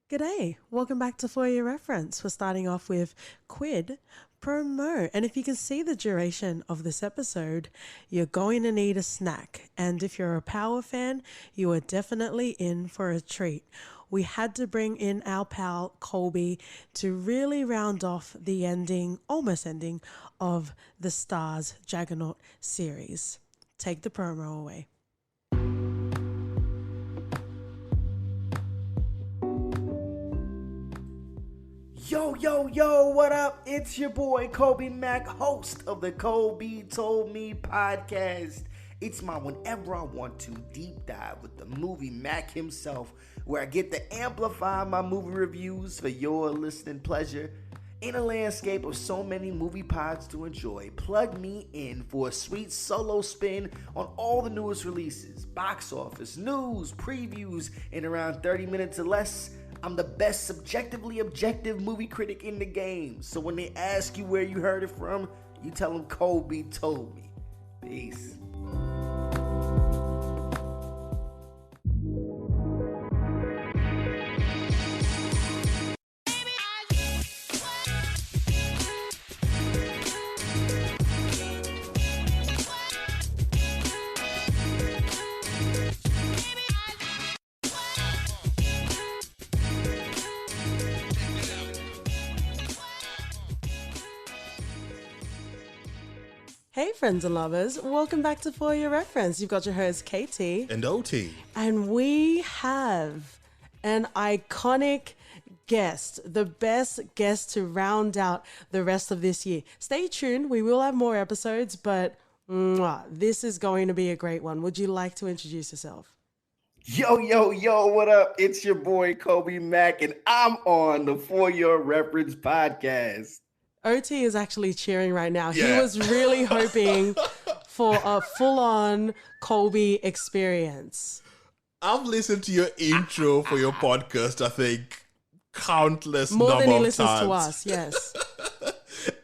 G'day, welcome back to For Your Reference. We're starting off with Quid Pro Mo. And if you can see the duration of this episode, you're going to need a snack. And if you're a Power fan, you are definitely in for a treat. We had to bring in our pal Kolby to really round off the almost ending, of the Stars Juggernaut series. Take the promo away. Yo, what up? It's your boy, Kobe Mack, host of the Kolby Told Me podcast. It's my whenever I want to deep dive with the movie Mac himself, where I get to amplify my movie reviews for your listening pleasure. In a landscape of so many movie pods to enjoy, plug me in for a sweet solo spin on all the newest releases, box office, news, previews, in around 30 minutes or less. I'm the best subjectively objective movie critic in the game. So when they ask you where you heard it from, you tell them Kolby told me. Peace. Hey friends and lovers, welcome back to For Your Reference. You've got your host KT and OT. And we have an iconic guest, the best guest to round out the rest of this year. Stay tuned, we will have more episodes, but this is going to be a great one. Would you like to introduce yourself? Yo, what up? It's your boy Kobe Mack, and I'm on the For Your Reference podcast. OT is actually cheering right now. Yeah. He was really hoping for a full-on Kolby experience. I've listened to your intro for your podcast, I think, countless more number than he of listens times. To us, yes.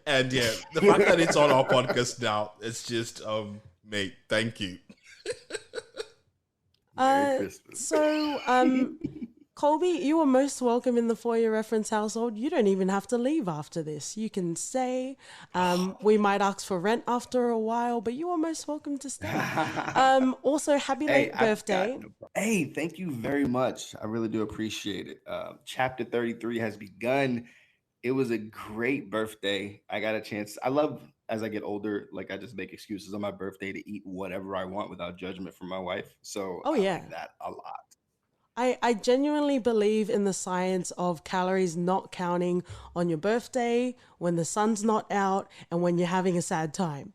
And yeah, the fact that it's on our podcast now, it's just, mate, thank you. Merry Christmas. Kolby, you are most welcome in the For Your Reference household. You don't even have to leave after this. You can stay. We might ask for rent after a while, but you are most welcome to stay. Also, happy late birthday. Hey, thank you very much. I really do appreciate it. Chapter 33 has begun. It was a great birthday. I got a chance. I love, as I get older, like I just make excuses on my birthday to eat whatever I want without judgment from my wife. So I like that a lot. I genuinely believe in the science of calories not counting on your birthday, when the sun's not out, and when you're having a sad time.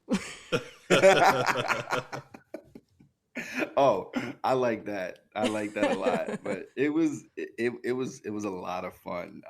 Oh, I like that. I like that a lot. But it was a lot of fun.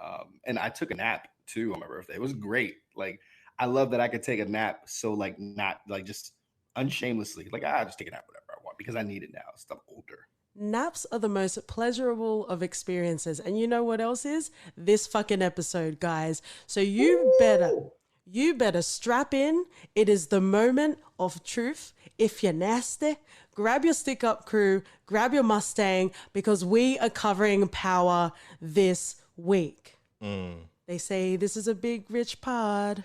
And I took a nap too on my birthday. It was great. Like, I love that I could take a nap. So like, not like just unshamelessly, like I just take a nap whenever I want because I need it now. Since I'm older. Naps are the most pleasurable of experiences. And you know what else is? This fucking episode, guys. So you better strap in. It is the moment of truth. If you're nasty, grab your stick up crew, grab your Mustang, because we are covering Power this week. They say this is a big, rich pod.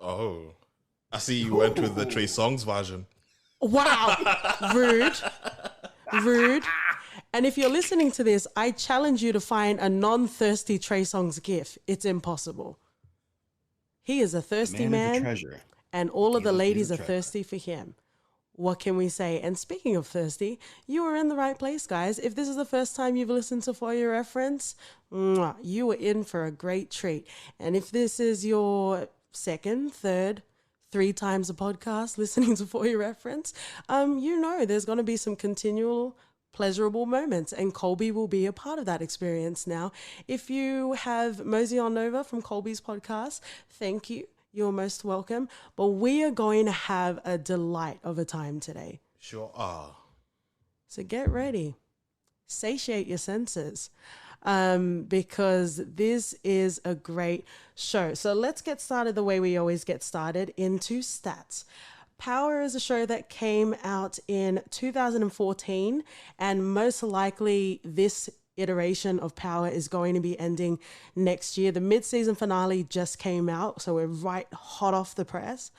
Oh, I see you went with the Trey Songz version. Wow. Rude. And if you're listening to this, I challenge you to find a non-thirsty Trey Songz gif. It's impossible. He is a thirsty man, and all of the ladies are thirsty for him. What can we say? And speaking of thirsty, you are in the right place, guys. If this is the first time you've listened to For Your Reference, you are in for a great treat. And if this is your second, third, 3 times a podcast listening to For Your Reference, there's going to be some continual pleasurable moments, and Kolby will be a part of that experience now. If you have mosey on over from Kolby's podcast, thank you. You're most welcome. But we are going to have a delight of a time today. Sure are. So get ready. Satiate your senses. Because this is a great show. So let's get started the way we always get started, into stats. Power is a show that came out in 2014, and most likely this iteration of Power is going to be ending next year. The mid-season finale just came out, so we're right hot off the press.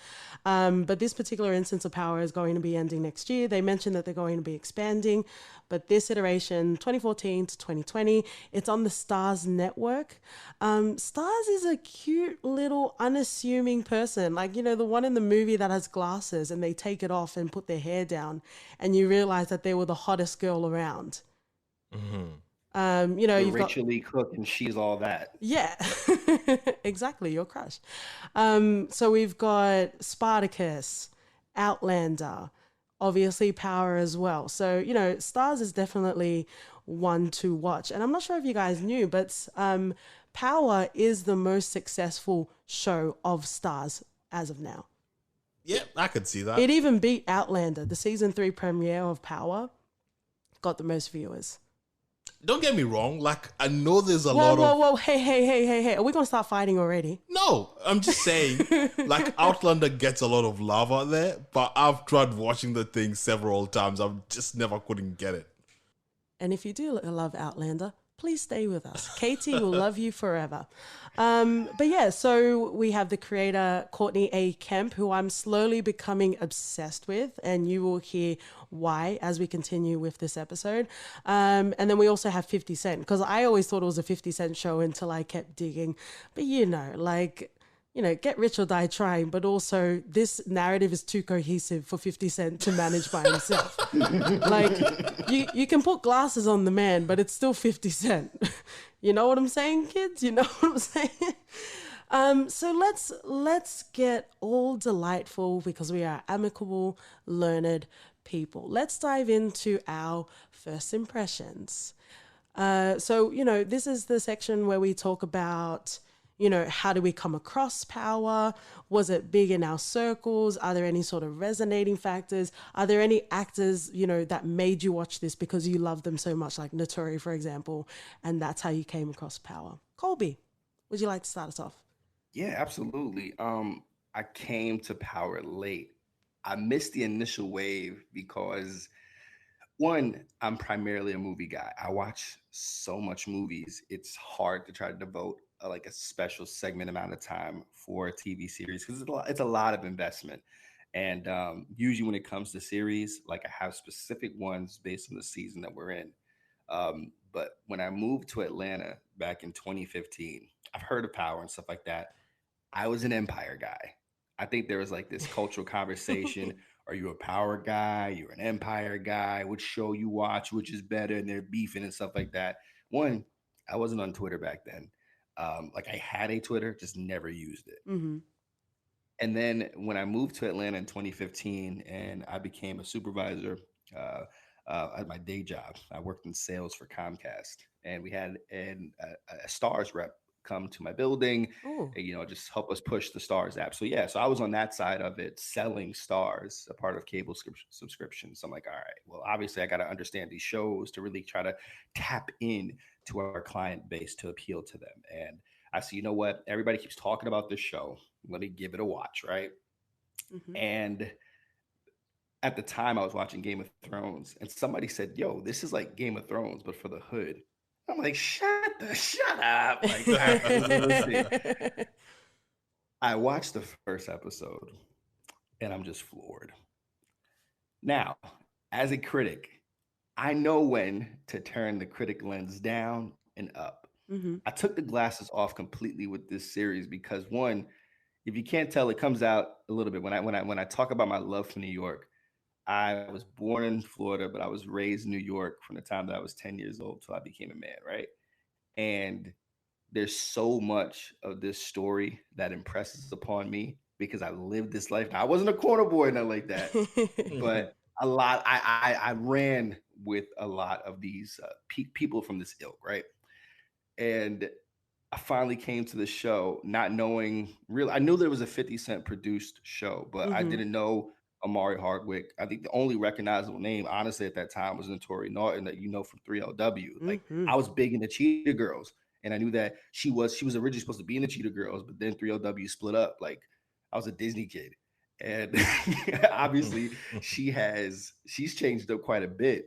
But this particular instance of Power is going to be ending next year. They mentioned that they're going to be expanding, but this iteration, 2014 to 2020, it's on the Stars network. Stars is a cute little unassuming person, like, you know, the one in the movie that has glasses and they take it off and put their hair down, and you realize that they were the hottest girl around. You know, you've Rachel Lee Cook, and she's all that. Yeah, exactly, your crush. So we've got Spartacus, Outlander, obviously Power as well. So, you know, Stars is definitely one to watch. And I'm not sure if you guys knew, but Power is the most successful show of Stars as of now. Yeah, I could see that. It even beat Outlander. The season 3 premiere of Power got the most viewers. Don't get me wrong. Like, I know there's a lot of... Whoa. Hey. Are we going to start fighting already? No, I'm just saying, like, Outlander gets a lot of love out there, but I've tried watching the thing several times. I just never couldn't get it. And if you do love Outlander, please stay with us. Katie will love you forever. But yeah, so we have the creator, Courtney A. Kemp, who I'm slowly becoming obsessed with, and you will hear why as we continue with this episode. And then we also have 50 Cent, because I always thought it was a 50 Cent show until I kept digging. But you know, like, you know, get rich or die trying, but also this narrative is too cohesive for 50 Cent to manage by himself. Like, you can put glasses on the man, but it's still 50 Cent. You know what I'm saying, kids? You know what I'm saying? So let's get all delightful, because we are amicable, learned people. Let's dive into our first impressions. So, you know, this is the section where we talk about, you know, how do we come across Power? Was it big in our circles? Are there any sort of resonating factors? Are there any actors, you know, that made you watch this because you love them so much, like Notori, for example, and that's how you came across Power? Kolby, would you like to start us off? Yeah, absolutely. I came to Power late. I missed the initial wave because, one, I'm primarily a movie guy. I watch so much movies. It's hard to try to devote like a special segment amount of time for a TV series, because it's a lot of investment. And usually when it comes to series, like, I have specific ones based on the season that we're in. But when I moved to Atlanta back in 2015, I've heard of Power and stuff like that. I was an Empire guy. I think there was like this cultural conversation. Are you a Power guy? You're an Empire guy. Which show you watch? Which is better? And they're beefing and stuff like that. One, I wasn't on Twitter back then. Like, I had a Twitter, just never used it. Mm-hmm. And then when I moved to Atlanta in 2015 and I became a supervisor at my day job, I worked in sales for Comcast, and we had a Stars rep come to my building and, you know, just help us push the Stars app. So yeah, so I was on that side of it, selling Stars, a part of cable subscriptions. So I'm like, all right, well, obviously I got to understand these shows to really try to tap in to our client base to appeal to them. And I said, you know what? Everybody keeps talking about this show. Let me give it a watch, right? Mm-hmm. And at the time I was watching Game of Thrones, and somebody said, yo, this is like Game of Thrones, but for the hood. I'm like, shut up. Like, I watched the first episode and I'm just floored. Now, as a critic, I know when to turn the critic lens down and up. Mm-hmm. I took the glasses off completely with this series because, one, if you can't tell, it comes out a little bit when I talk about my love for New York. I was born in Florida, but I was raised in New York from the time that I was 10 years old till I became a man, right? And there's so much of this story that impresses upon me because I lived this life. Now, I wasn't a corner boy or nothing like that, but a lot. I ran with a lot of these people from this ilk, right? And I finally came to the show not knowing really. I knew there was a 50 Cent produced show, but I didn't know Amari Hardwick. I think the only recognizable name, honestly, at that time was Notori Norton, that you know from 3LW. Like, I was big into Cheetah Girls, and I knew that she was originally supposed to be in the Cheetah Girls, but then 3LW split up. Like, I was a Disney kid, And obviously she's changed up quite a bit.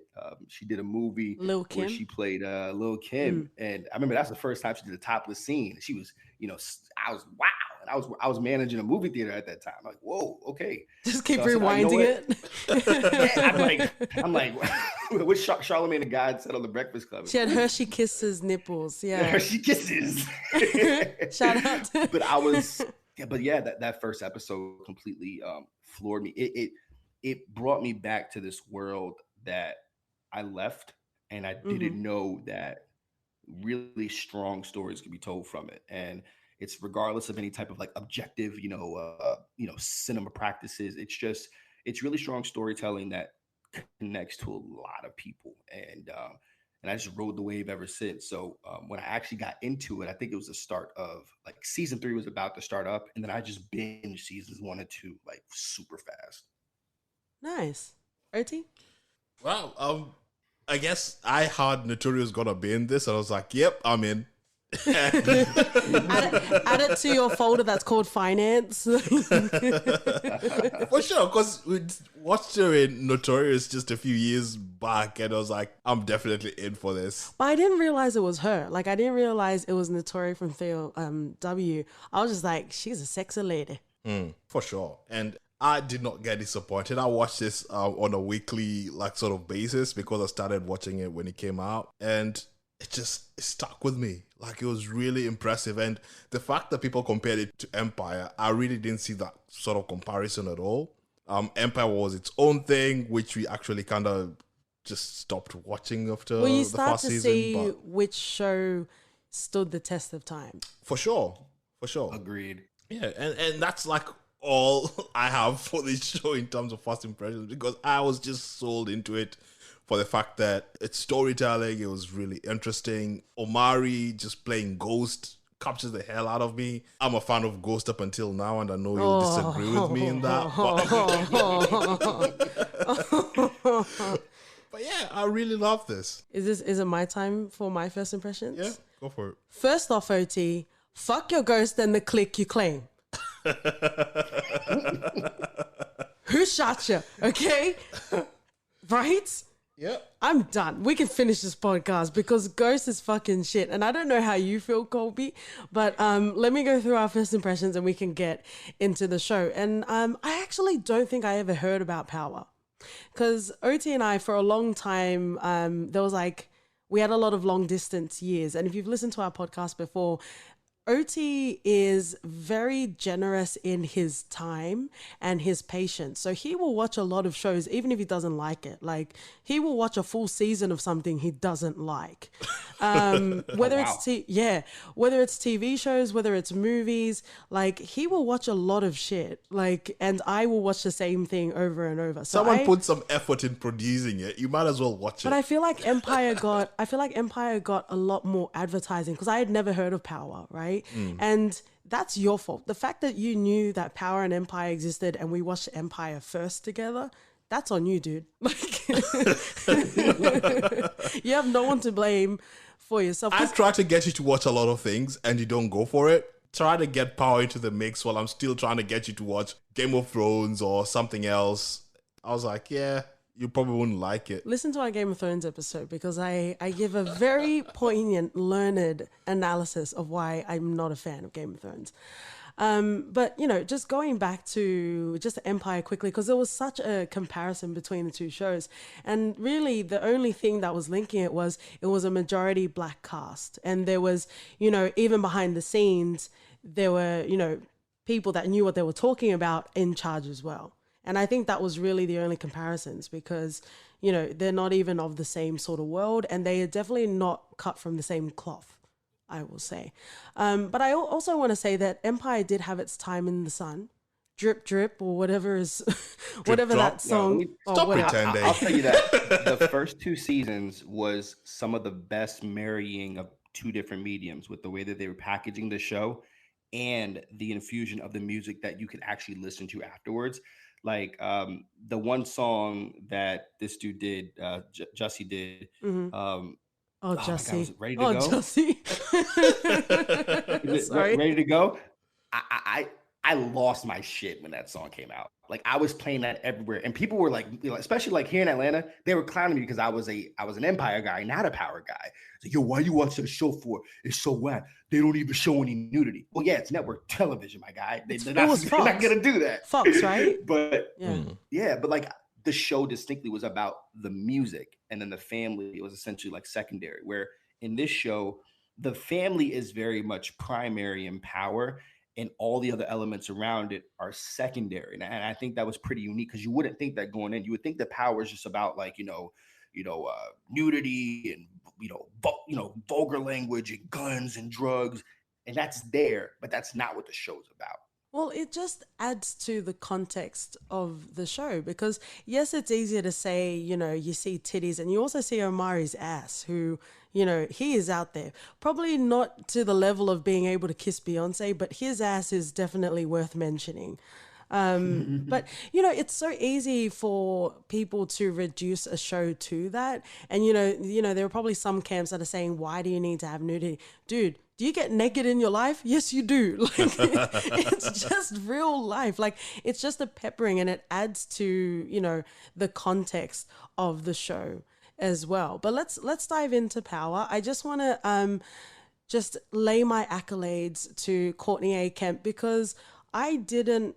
She did a movie Lil where Kim. she played Lil Kim, and I remember that's the first time she did a topless scene. She was, I was wow, and I was managing a movie theater at that time. I'm like, whoa, okay. Just keep So I said, rewinding it. Yeah, I'm like, what Charlamagne the God said on the Breakfast Club. She had Hershey Kisses nipples. Yeah, Hershey Kisses. Shout out. But that first episode completely floored me. It brought me back to this world that I left, and I didn't know that really strong stories could be told from it. And it's regardless of any type of like objective, cinema practices. It's really strong storytelling that connects to a lot of people, and I just rode the wave ever since. So when I actually got into it, I think it was the start of like season 3 was about to start up, and then I just binged seasons 1 and 2 like super fast. Nice. OT? Well, I guess I heard Notorious gonna be in this, and I was like, "Yep, I'm in." add it to your folder that's called finance. For sure, because we watched her in Notorious just a few years back, and I was like, I'm definitely in for this. But I didn't realize it was her. Like, I didn't realize it was Notori from Theo W. I was just like, she's a sexy lady. For sure. And I did not get disappointed. I watched this on a weekly like sort of basis because I started watching it when it came out, and it stuck with me. Like, it was really impressive. And the fact that people compared it to Empire, I really didn't see that sort of comparison at all. Empire was its own thing, which we actually kind of just stopped watching after well, you the start first to season. see But which show stood the test of time. for sure. Agreed. Yeah, and that's like all I have for this show in terms of first impressions, because I was just sold into it for the fact that it's storytelling. It was really interesting. Omari just playing Ghost captures the hell out of me. I'm a fan of Ghost up until now, and I know you'll disagree with me in that. But yeah, I really love this. Is it my time for my first impressions? Yeah, go for it. First off, OT, fuck your ghost and the clique you claim. Who shot you? Okay? Right? Yep. I'm done. We can finish this podcast because Ghost is fucking shit. And I don't know how you feel, Colby, but let me go through our first impressions and we can get into the show. And I actually don't think I ever heard about Power, because OT and I, for a long time, there was like, we had a lot of long distance years. And if you've listened to our podcast before, OT is very generous in his time and his patience. So he will watch a lot of shows, even if he doesn't like it. Like, he will watch a full season of something he doesn't like. Whether it's whether it's TV shows, whether it's movies, like, he will watch a lot of shit. Like, and I will watch the same thing over and over. So Someone put some effort in producing it. You might as well watch it. But I feel like Empire got a lot more advertising because I had never heard of Power, right? And that's your fault. The fact that you knew that Power and Empire existed and we watched Empire first together, that's on you, dude. Like, you have no one to blame for yourself. I try to get you to watch a lot of things and you don't go for it. Try to get Power into the mix while I'm still trying to get you to watch Game of Thrones or something else. I was like, yeah, you probably wouldn't like it. Listen to our Game of Thrones episode because I give a very poignant, learned analysis of why I'm not a fan of Game of Thrones. But, just going back to just Empire quickly, because there was such a comparison between the two shows. And really, the only thing that was linking it was a majority black cast. And there was, even behind the scenes, there were, people that knew what they were talking about in charge as well. And I think that was really the only comparisons because, they're not even of the same sort of world and they are definitely not cut from the same cloth, I will say. But I also want to say that Empire did have its time in the sun. Drip, drip, or whatever whatever drop. That song. Stop pretending. I'll tell you that the first 2 seasons was some of the best marrying of 2 different mediums with the way that they were packaging the show and the infusion of the music that you could actually listen to afterwards. Like the one song that this dude did, Jussie did. Jussie. God, ready to go? Jussie. Sorry. Ready to go? I lost my shit when that song came out. Like I was playing that everywhere, and people were like, especially like here in Atlanta, they were clowning me because I was an Empire guy, not a Power guy. So, yo, why you watch the show for? It's so whack. They don't even show any nudity. Well, yeah, it's network television, my guy. They're not gonna do that. Fox, right? But yeah, but like the show distinctly was about the music, and then the family was essentially like secondary. Where in this show, the family is very much primary in power, and all the other elements around it are secondary. And I think that was pretty unique because you wouldn't think that going in. You would think the power is just about like nudity and vulgar language and guns and drugs, and that's there, but that's not what the show's about. Well, it just adds to the context of the show because, yes, it's easier to say, you see titties and you also see Omari's ass, who, he is out there. Probably not to the level of being able to kiss Beyonce, but his ass is definitely worth mentioning. But, it's so easy for people to reduce a show to that. And, there are probably some camps that are saying, why do you need to have nudity? Dude, do you get naked in your life? Yes, you do. Like, it's just real life. Like, it's just a peppering, and it adds to, the context of the show as well. But let's dive into Power. I just want to just lay my accolades to Courtney A. Kemp because I wasn't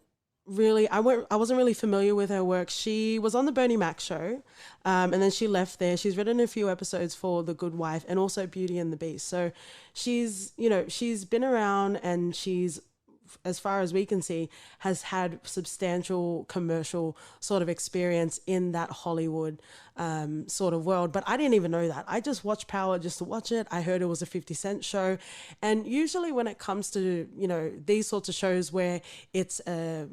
really familiar with her work. She was on the Bernie Mac show, and then she left there. She's written a few episodes for The Good Wife and also Beauty and the Beast. So she's been around, and she's, as far as we can see, has had substantial commercial sort of experience in that Hollywood sort of world. But I didn't even know that. I just watched Power just to watch it. I heard it was a 50 Cent show. And usually when it comes to, these sorts of shows where it's a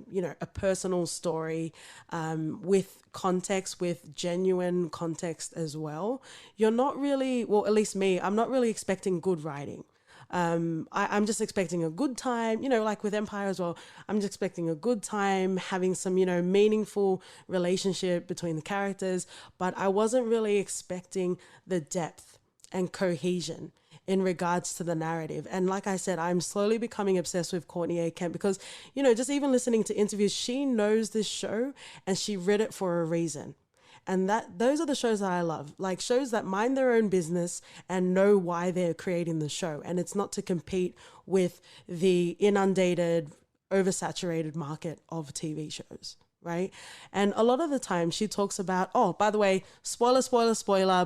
personal story with context, with genuine context as well, you're not really, well, at least me, I'm not really expecting good writing. I'm just expecting a good time, like with Empire as well. I'm just expecting a good time, having some, meaningful relationship between the characters, but I wasn't really expecting the depth and cohesion in regards to the narrative. And like I said, I'm slowly becoming obsessed with Courtney A. Kemp because, just even listening to interviews, she knows this show and she read it for a reason. And those are the shows that I love, like shows that mind their own business and know why they're creating the show. And it's not to compete with the inundated, oversaturated market of TV shows, right? And a lot of the time she talks about, oh, by the way, spoiler,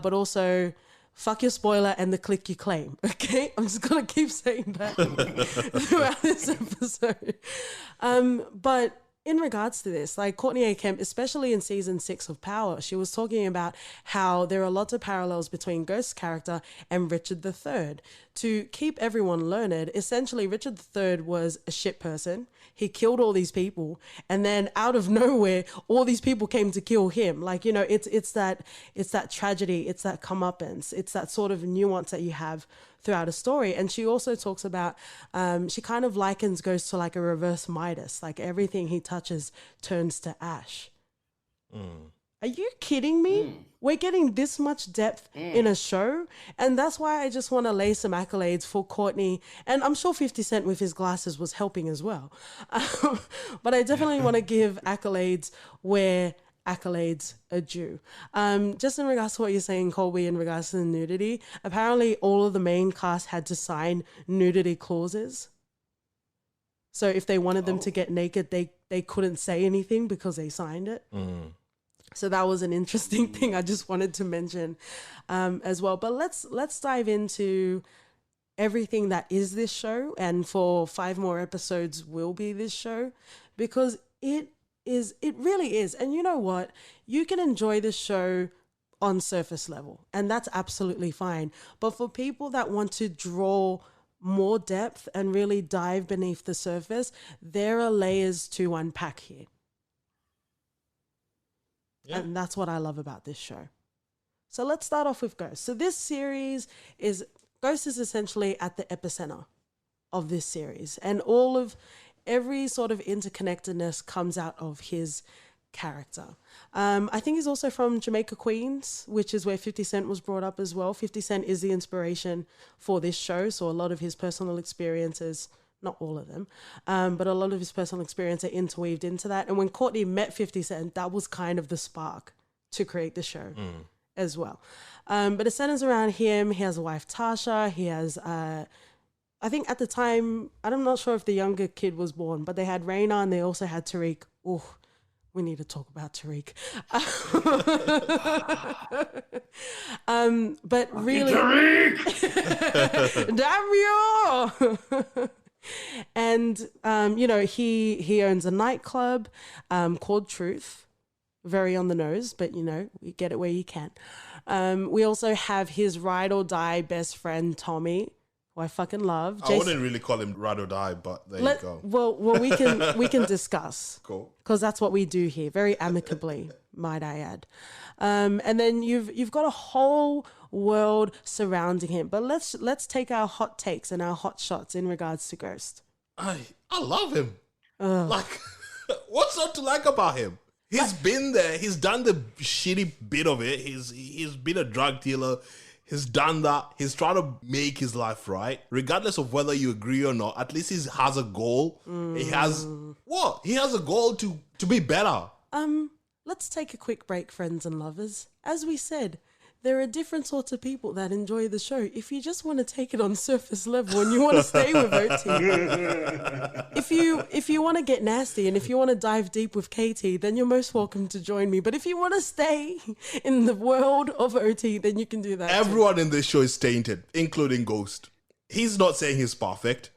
but also fuck your spoiler and the click you claim, okay? I'm just going to keep saying that throughout this episode. But in regards to this, like Courtney A. Kemp, especially in season 6 of Power, she was talking about how there are lots of parallels between Ghost's character and Richard III. To keep everyone learned, essentially Richard III was a shit person. He killed all these people, and then out of nowhere, all these people came to kill him. Like, it's that tragedy, it's that comeuppance, it's that sort of nuance that you have throughout a story. And she also talks about, she kind of likens Ghost to like a reverse Midas, like everything he touches turns to ash. Are you kidding me? We're getting this much depth in a show. And that's why I just want to lay some accolades for Courtney. And I'm sure 50 Cent with his glasses was helping as well. But I definitely want to give accolades where accolades are due. Just in regards to what you're saying, Kolby, in regards to the nudity, apparently all of the main cast had to sign nudity clauses. So if they wanted them to get naked, they couldn't say anything because they signed it. So that was an interesting thing I just wanted to mention as well. But let's dive into everything that is this show, and for 5 more episodes will be this show, because it really is. And you know what? You can enjoy this show on surface level, and that's absolutely fine. But for people that want to draw more depth and really dive beneath the surface, there are layers to unpack here. Yeah. And that's what I love about this show. So let's start off with Ghost. So this series is, Ghost is essentially at the epicenter of this series, and every sort of interconnectedness comes out of his character. I think he's also from Jamaica, Queens, which is where 50 Cent was brought up as well. 50 Cent is the inspiration for this show, so a lot of his personal experiences not all of them, but a lot of his personal experience are interweaved into that. And when Courtney met 50 Cent, that was kind of the spark to create the show as well. But it centers around him. He has a wife, Tasha. He has, I think at the time, I'm not sure if the younger kid was born, but they had Raina and they also had Tariq. Oh, we need to talk about Tariq. But really, damn you! And he owns a nightclub called Truth. Very on the nose, but you get it where you can. We also have his ride or die best friend Tommy, who I fucking love. I wouldn't really call him ride or die, but there you go. Well, we can discuss. Cool. Because that's what we do here, very amicably, might I add. And then you've got a whole world surrounding him. But let's take our hot takes and our hot shots in regards to Ghost. I love him. Like, what's not to like about him? He's been there. He's done the shitty bit of it. He's been a drug dealer. He's done that. He's trying to make his life right. Regardless of whether you agree or not, at least he has a goal. He has what? He has a goal to be better. Let's take a quick break, friends and lovers. As we said, there are different sorts of people that enjoy the show. If you just want to take it on surface level and you want to stay with OT, if you want to get nasty and if you want to dive deep with KT, then you're most welcome to join me. But if you want to stay in the world of OT, then you can do that. Everyone in this show is tainted, including Ghost. He's not saying he's perfect.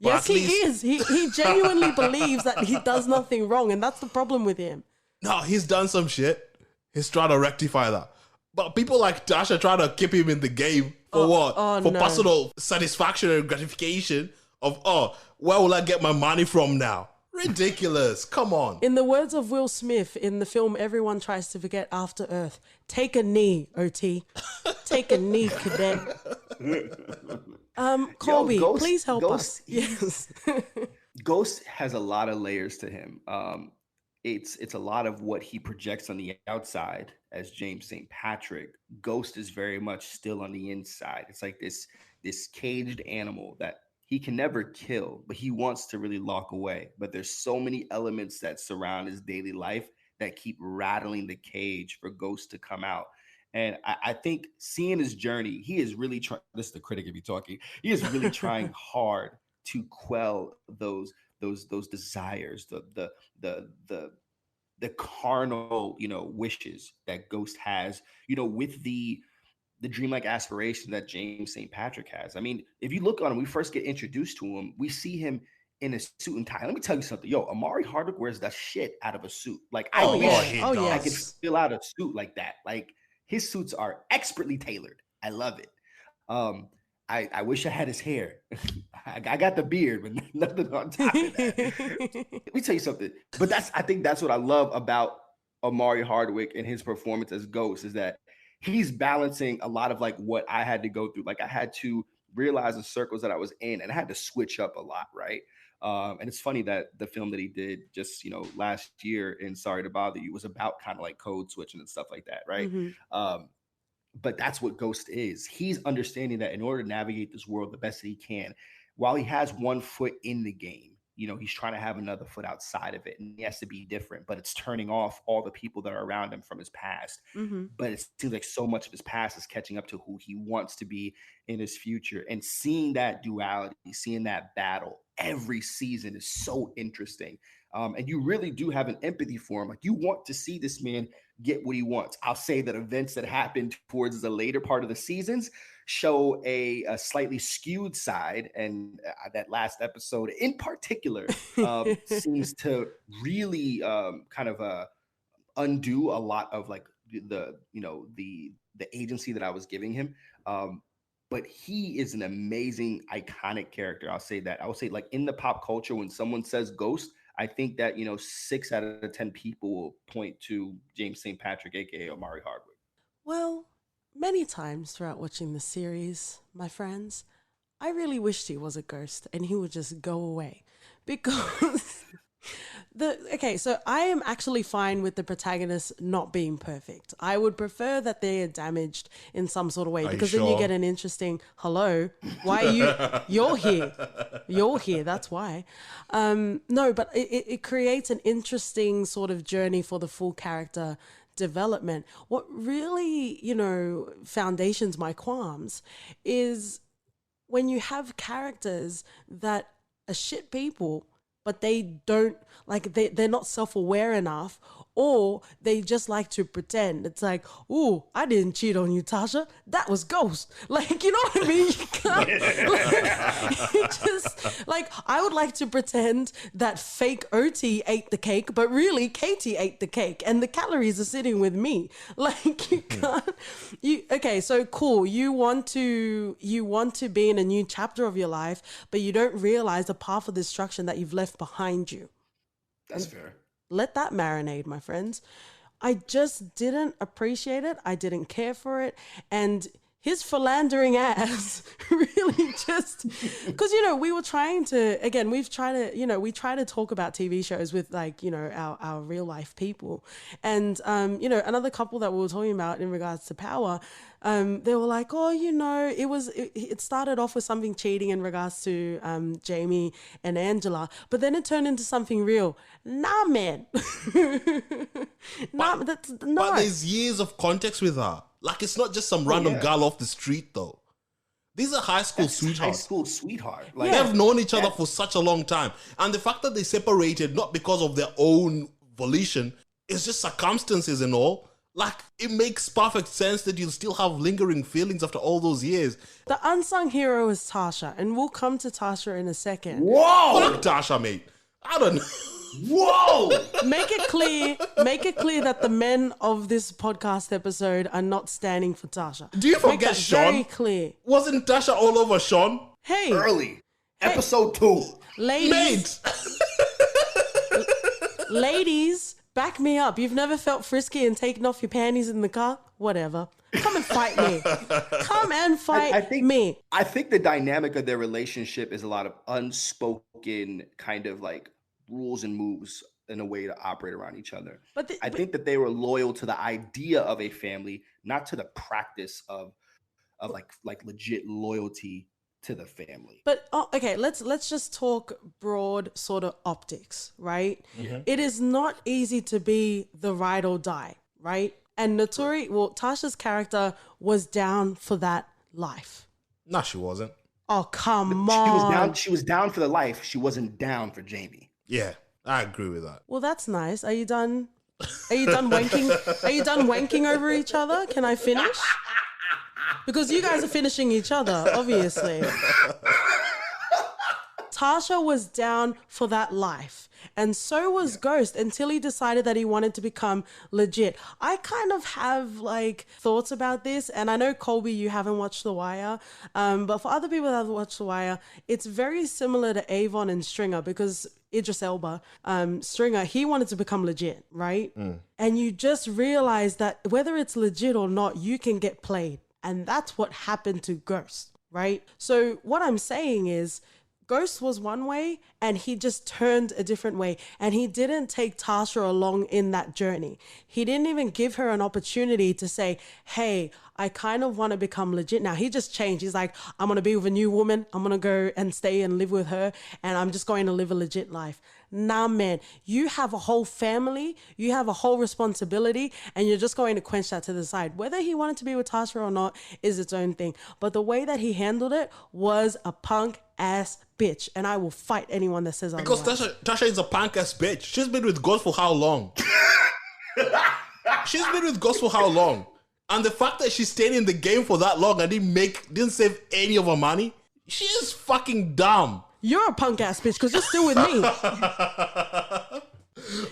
Yes, he is. He genuinely believes that he does nothing wrong, and that's the problem with him. No, he's done some shit. He's trying to rectify that. But people like Tasha try to keep him in the game for what? For personal satisfaction and gratification of, where will I get my money from now? Ridiculous. Come on. In the words of Will Smith in the film Everyone Tries to Forget After Earth, take a knee, OT. Take a knee, cadet. Kolby, please help us. Yes. Ghost has a lot of layers to him. It's a lot of what he projects on the outside as James St. Patrick. Ghost is very much still on the inside. It's like this caged animal that he can never kill, but he wants to really lock away. But there's so many elements that surround his daily life that keep rattling the cage for Ghost to come out. And I think seeing his journey, he is really trying. This is the critic if you're talking. He is really trying hard to quell those desires, the carnal, wishes that Ghost has, with the dreamlike aspiration that James St. Patrick has. I mean, if you look on him, we first get introduced to him, we see him in a suit and tie. Let me tell you something. Amari Hardwick wears the shit out of a suit. Like, I wish I could fill out a suit like that. Like, his suits are expertly tailored. I love it. I wish I had his hair. I got the beard, but nothing on top of that. Let me tell you something. But I think that's what I love about Omari Hardwick and his performance as Ghost, is that he's balancing a lot of like what I had to go through. Like, I had to realize the circles that I was in, and I had to switch up a lot, right? And it's funny that the film that he did just, last year in Sorry to Bother You was about kind of like code switching and stuff like that, right? Mm-hmm. But that's what Ghost is. He's understanding that in order to navigate this world the best that he can, while he has one foot in the game, he's trying to have another foot outside of it, and he has to be different, but it's turning off all the people that are around him from his past. Mm-hmm. But it seems like so much of his past is catching up to who he wants to be in his future. And seeing that duality, seeing that battle every season is so interesting. And you really do have an empathy for him. Like, you want to see this man get what he wants. I'll say that events that happened towards the later part of the seasons show a slightly skewed side. And that last episode in particular seems to really kind of undo a lot of like the agency that I was giving him. But he is an amazing, iconic character. I'll say that. I will say, like, in the pop culture, when someone says Ghost, I think that, 6 out of 10 people will point to James St. Patrick, a.k.a. Omari Hardwick. Well, many times throughout watching the series, my friends, I really wished he was a ghost and he would just go away. Because Okay, so I am actually fine with the protagonist not being perfect. I would prefer that they are damaged in some sort of way, because then you get an interesting, hello, why are you're here. You're here, that's why. No, but it creates an interesting sort of journey for the full character development. What really, foundations my qualms is when you have characters that are shit people, but they don't, like, they're not self-aware enough, or they just like to pretend. It's like, ooh, I didn't cheat on you, Tasha. That was Ghost. Like, you know what I mean? You can't, I would like to pretend that fake OT ate the cake, but really Katie ate the cake and the calories are sitting with me. Like, you can't, okay, so cool. You want to be in a new chapter of your life, but you don't realize the path of destruction that you've left behind you. That's fair. Let that marinate, my friends. I just didn't appreciate it. I didn't care for it. And his philandering ass really just, because, we were trying to, again, we try to talk about TV shows with, like, our real life people. And, another couple that we were talking about in regards to Power, they were like, oh, it started off with something cheating in regards to Jamie and Angela, but then it turned into something real. Nah, man. But there's years of context with her. Like, it's not just some random girl off the street, though. These are high school sweethearts. High school sweetheart. Like, they've known each other for such a long time. And the fact that they separated, not because of their own volition, it's just circumstances and all. Like, it makes perfect sense that you still have lingering feelings after all those years. The unsung hero is Tasha, and we'll come to Tasha in a second. Whoa! Fuck Tasha, mate. I don't know. Whoa! Make it clear that the men of this podcast episode are not standing for Tasha. Do you forget Sean? Very clear. Wasn't Tasha all over Sean? Hey. Early. Episode 2. Ladies. Mate. Ladies, back me up. You've never felt frisky and taken off your panties in the car? Whatever. Come and fight me. Come and fight me. I think the dynamic of their relationship is a lot of unspoken kind of like rules and moves in a way to operate around each other. I think that they were loyal to the idea of a family, not to the practice of like legit loyalty to the family. But okay, let's just talk broad sort of optics, right? Mm-hmm. It is not easy to be the ride or die, right? And Tasha's character was down for that life. No, she wasn't. Oh, come on. She was down for the life. She wasn't down for Jamie. Yeah, I agree with that. Well, that's nice. Are you done? Are you done wanking? Are you done wanking over each other? Can I finish? Because you guys are finishing each other, obviously. Tasha was down for that life. And so was Ghost, until he decided that he wanted to become legit. I kind of have like thoughts about this. And I know, Kolby, you haven't watched The Wire. But for other people that have watched The Wire, it's very similar to Avon and Stringer, because Idris Elba, Stringer, he wanted to become legit, right? Mm. And you just realize that whether it's legit or not, you can get played. And that's what happened to Ghost, right? So what I'm saying is, Ghost was one way and he just turned a different way, and he didn't take Tasha along in that journey. He didn't even give her an opportunity to say, hey, I kind of want to become legit now. He just changed. He's like, I'm going to be with a new woman. I'm going to go and stay and live with her, and I'm just going to live a legit life. Nah, man, you have a whole family, you have a whole responsibility, and you're just going to quench that to the side. Whether he wanted to be with Tasha or not is its own thing. But the way that he handled it was a punk ass bitch, and I will fight anyone that says otherwise. Because Tasha is a punk ass bitch. She's been with Ghost for how long? She's been with Ghost for how long? And the fact that she stayed in the game for that long and didn't save any of her money, she is fucking dumb. You're a punk ass bitch because you're still with me.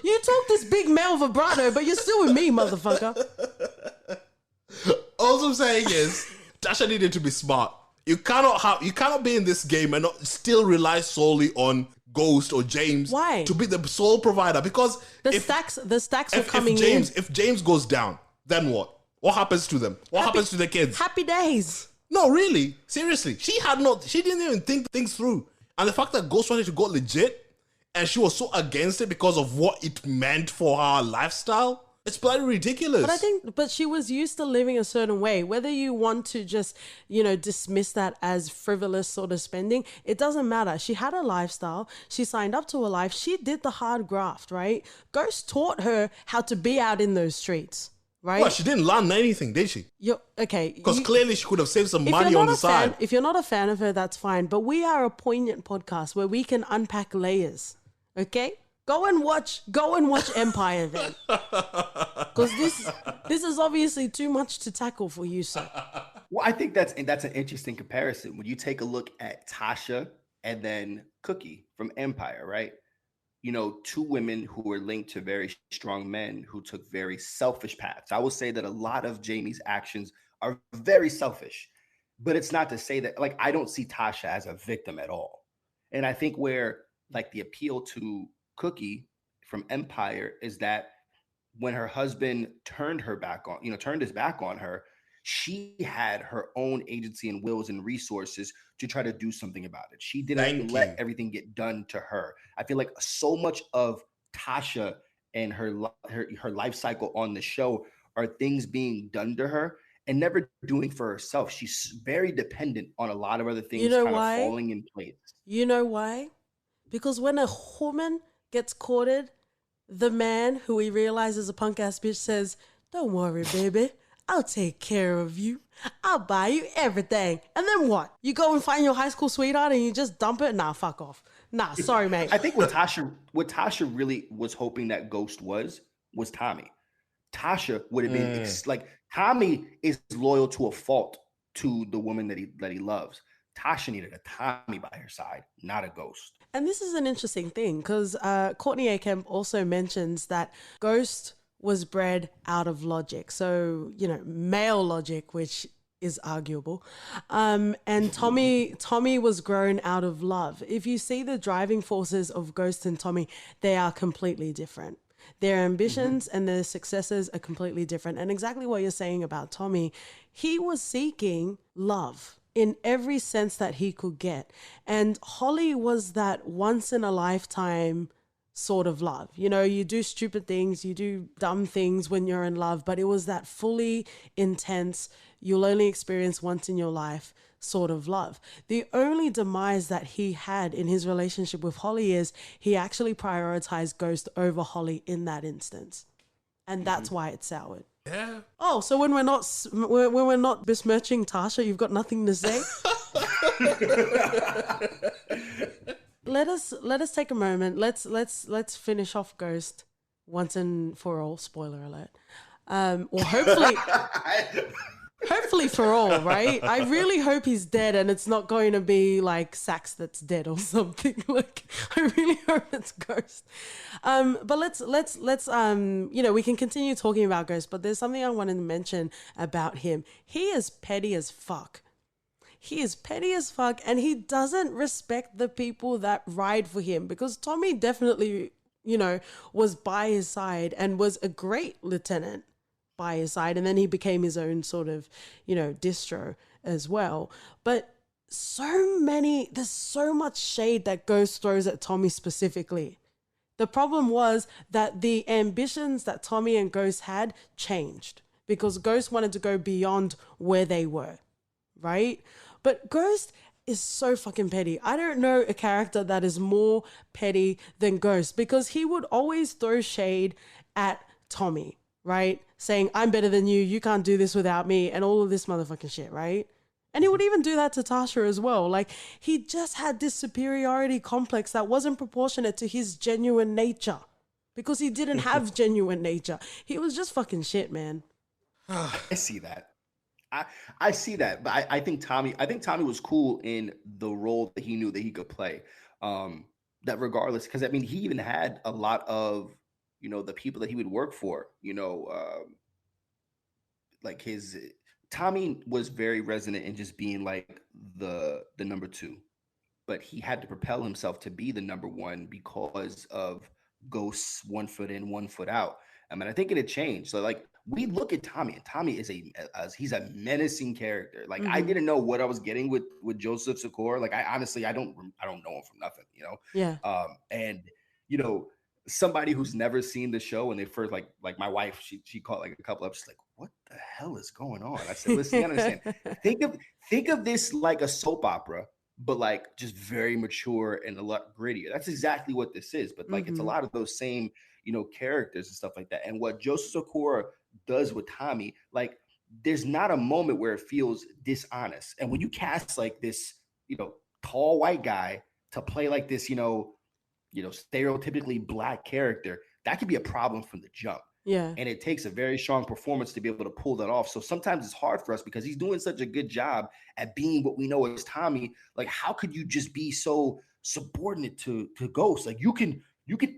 You talk this big male vibrato, but you're still with me, motherfucker. All I'm saying is, Tasha needed to be smart. You cannot be in this game and not still rely solely on Ghost or James. Why? To be the sole provider, because the stacks are coming in. If James goes down, then what? What happens to them? What happens to the kids? Happy days. No, really, seriously, she didn't even think things through. And the fact that Ghost wanted to go legit and she was so against it because of what it meant for her lifestyle. It's bloody ridiculous. But she was used to living a certain way. Whether you want to just, dismiss that as frivolous sort of spending, it doesn't matter. She had a lifestyle. She signed up to a life. She did the hard graft, right? Ghost taught her how to be out in those streets, right? Well, she didn't learn anything, did she? Okay. Because clearly she could have saved some money on the side. If you're not a fan of her, that's fine. But we are a poignant podcast where we can unpack layers, okay? Go and watch Empire then. Because this is obviously too much to tackle for you, sir. Well, I think that's an interesting comparison. When you take a look at Tasha and then Cookie from Empire, right? Two women who were linked to very strong men who took very selfish paths. I will say that a lot of Jamie's actions are very selfish, but it's not to say that, like, I don't see Tasha as a victim at all. And I think where, like, the appeal to Cookie from Empire is that when her husband turned his back on her, she had her own agency and wills and resources to try to do something about it. She didn't let everything get done to her. I feel like so much of Tasha and her life cycle on the show are things being done to her and never doing for herself. She's very dependent on a lot of other things kind of falling in place. You know why? Because when a woman gets courted, the man, who he realizes is a punk ass bitch, says, "Don't worry, baby. I'll take care of you. I'll buy you everything." And then what? You go and find your high school sweetheart and you just dump it? Nah, fuck off. Nah, sorry, mate. I think what Tasha really was hoping that Ghost was Tommy. Tasha would have been like, Tommy is loyal to a fault to the woman that he loves. Tasha needed a Tommy by her side, not a Ghost. And this is an interesting thing because Courtney A. Kemp also mentions that Ghost was bred out of logic. So, male logic, which is arguable. And Tommy was grown out of love. If you see the driving forces of Ghost and Tommy, they are completely different. Their ambitions and their successes are completely different. And exactly what you're saying about Tommy, he was seeking love in every sense that he could get. And Holly was that once in a lifetime sort of love. You do stupid things, you do dumb things when you're in love, but it was that fully intense, you'll only experience once in your life sort of love. The only demise that he had in his relationship with Holly is he actually prioritized Ghost over Holly in that instance. And that's why it soured. Yeah. Oh, so when we're not besmirching Tasha, you've got nothing to say? Let us take a moment. Let's finish off Ghost once and for all. Spoiler alert. Or hopefully for all, right? I really hope he's dead and it's not going to be like Sax that's dead or something. Like, I really hope it's Ghost. But let's we can continue talking about Ghost, but there's something I wanted to mention about him. He is petty as fuck. He is petty as fuck, and he doesn't respect the people that ride for him, because Tommy definitely, was by his side and was a great lieutenant by his side. And then he became his own sort of, distro as well. But there's so much shade that Ghost throws at Tommy specifically. The problem was that the ambitions that Tommy and Ghost had changed because Ghost wanted to go beyond where they were, right? But Ghost is so fucking petty. I don't know a character that is more petty than Ghost, because he would always throw shade at Tommy, right? Saying, I'm better than you, you can't do this without me, and all of this motherfucking shit, right? And he would even do that to Tasha as well. Like, he just had this superiority complex that wasn't proportionate to his genuine nature, because he didn't have genuine nature. He was just fucking shit, man. I see that. I see that, but I think Tommy was cool in the role that he knew that he could play. That regardless, because he even had a lot of, the people that he would work for, like Tommy was very resonant in just being like the number two, but he had to propel himself to be the number one because of Ghost's 1 foot in, 1 foot out. I think it had changed. So like, we look at Tommy, and Tommy is he's a menacing character. Like, I didn't know what I was getting with Joseph Sikora. Like, I honestly, I don't know him from nothing, Yeah. And somebody who's never seen the show and they first like my wife, she caught like a couple of, she's like, what the hell is going on? I said, listen, you understand. Think of this like a soap opera, but like just very mature and a lot grittier. That's exactly what this is. But like it's a lot of those same, characters and stuff like that. And what Joseph Sikora does with Tommy, like there's not a moment where it feels dishonest. And when you cast like this, tall white guy to play like this, stereotypically Black character, that could be a problem from the jump. Yeah. And it takes a very strong performance to be able to pull that off. So sometimes it's hard for us because he's doing such a good job at being what we know as Tommy. Like, how could you just be so subordinate to Ghost? Like you can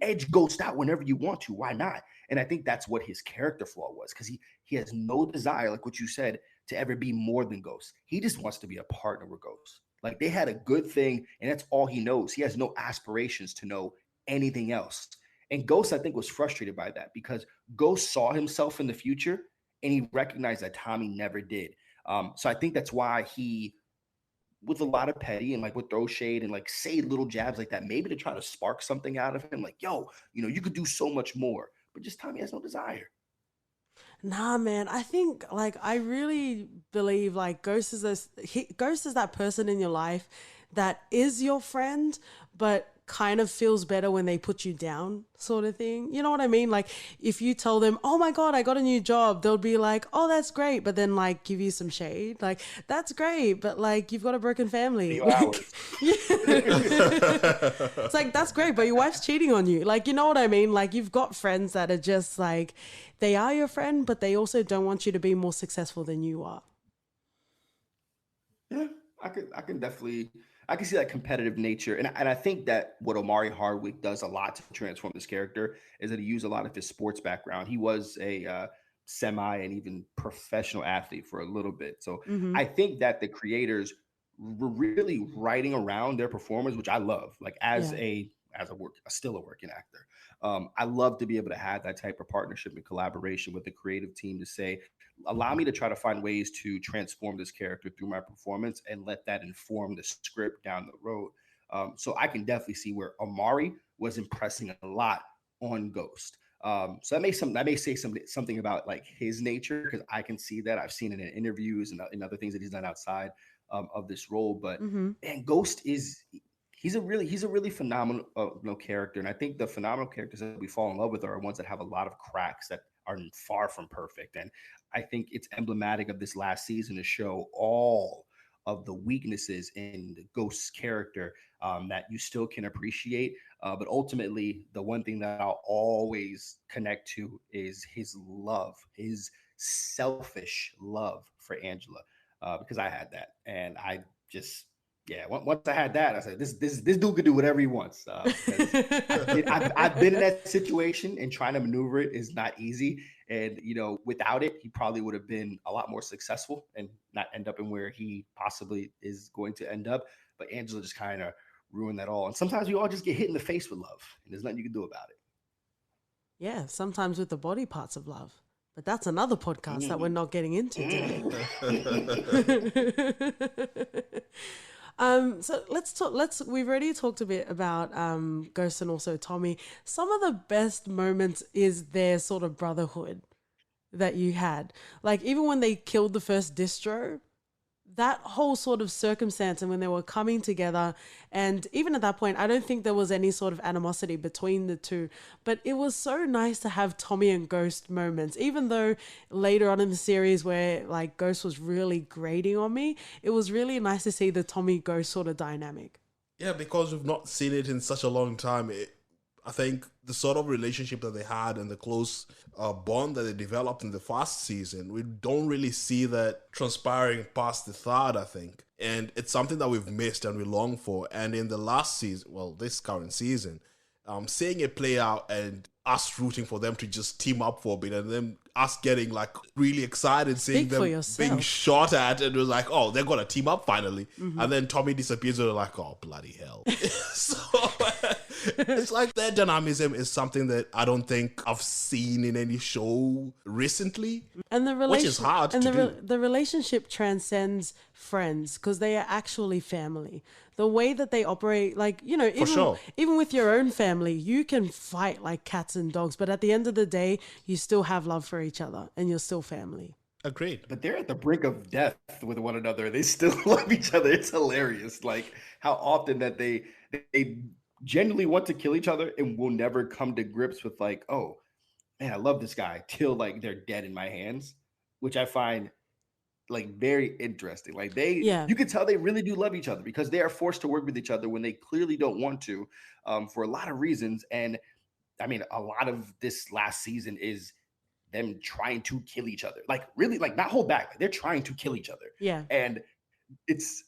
edge Ghost out whenever you want to. Why not? And I think that's what his character flaw was, because he has no desire, like what you said, to ever be more than Ghost. He just wants to be a partner with Ghost. Like they had a good thing, and that's all he knows. He has no aspirations to know anything else. And Ghost, I think, was frustrated by that because Ghost saw himself in the future and he recognized that Tommy never did. So I think that's why he, with a lot of petty and like would throw shade and like say little jabs like that, maybe to try to spark something out of him. Like, yo, you could do so much more. But just Tommy has no desire. Nah, man. I think like I really believe like Ghost is that person in your life that is your friend, but kind of feels better when they put you down, sort of thing. You know what I mean? Like if you tell them, oh my God, I got a new job, they'll be like, oh, that's great. But then like give you some shade. Like, that's great. But like, you've got a broken family. It's like, that's great. But your wife's cheating on you. Like, you know what I mean? Like you've got friends that are just like, they are your friend, but they also don't want you to be more successful than you are. Yeah, I can definitely, I can see that competitive nature. And I think that what Omari Hardwick does a lot to transform this character is that he used a lot of his sports background. He was a semi and even professional athlete for a little bit. So I think that the creators were really writing around their performers, which I love. Like still a working actor. I love to be able to have that type of partnership and collaboration with the creative team to say, allow me to try to find ways to transform this character through my performance and let that inform the script down the road. So I can definitely see where Omari was impressing a lot on Ghost. So that may say something about like his nature, because I can see that. I've seen it in interviews and in other things that he's done outside of this role. But and Ghost he's a really phenomenal character. And I think the phenomenal characters that we fall in love with are ones that have a lot of cracks that are far from perfect. And I think it's emblematic of this last season to show all of the weaknesses in the Ghost's character that you still can appreciate. But ultimately, the one thing that I'll always connect to is his love, his selfish love for Angela, because I had that. And I just... yeah, once I had that, I said, this dude could do whatever he wants. I've been in that situation, and trying to maneuver it is not easy. And, without it, he probably would have been a lot more successful and not end up in where he possibly is going to end up. But Angela just kind of ruined that all. And sometimes we all just get hit in the face with love, and there's nothing you can do about it. Yeah, sometimes with the body parts of love. But that's another podcast that we're not getting into today. So let's talk. We've already talked a bit about Ghost and also Tommy. Some of the best moments is their sort of brotherhood that you had. Like even when they killed the first distro, that whole sort of circumstance, and when they were coming together, and even at that point, I don't think there was any sort of animosity between the two, but it was so nice to have Tommy and Ghost moments, even though later on in the series where like Ghost was really grating on me, it was really nice to see the Tommy Ghost sort of dynamic. Yeah, because we've not seen it in such a long time. I think the sort of relationship that they had and the close bond that they developed in the first season, we don't really see that transpiring past the third, I think. And it's something that we've missed and we long for. And in the last season, this current season, seeing it play out and us rooting for them to just team up for a bit, and then us getting like really excited seeing them being shot at, and it was like, oh, they're gonna team up finally. And then Tommy disappears and we're like, oh, bloody hell. So It's like their dynamism is something that I don't think I've seen in any show recently, and the which is hard to do. The relationship transcends friends because they are actually family. The way that they operate, like, you know, even with your own family, you can fight like cats and dogs, but at the end of the day, you still have love for each other and you're still family. Agreed. But they're at the brink of death with one another. They still love each other. It's hilarious. Like how often that they genuinely want to kill each other and will never come to grips with like, oh man, I love this guy till like they're dead in my hands, which I find like very interesting. Like you can tell they really do love each other because they are forced to work with each other when they clearly don't want to, for a lot of reasons. And I mean, a lot of this last season is them trying to kill each other, like really, like not hold back. Like, they're trying to kill each other. Yeah, and it's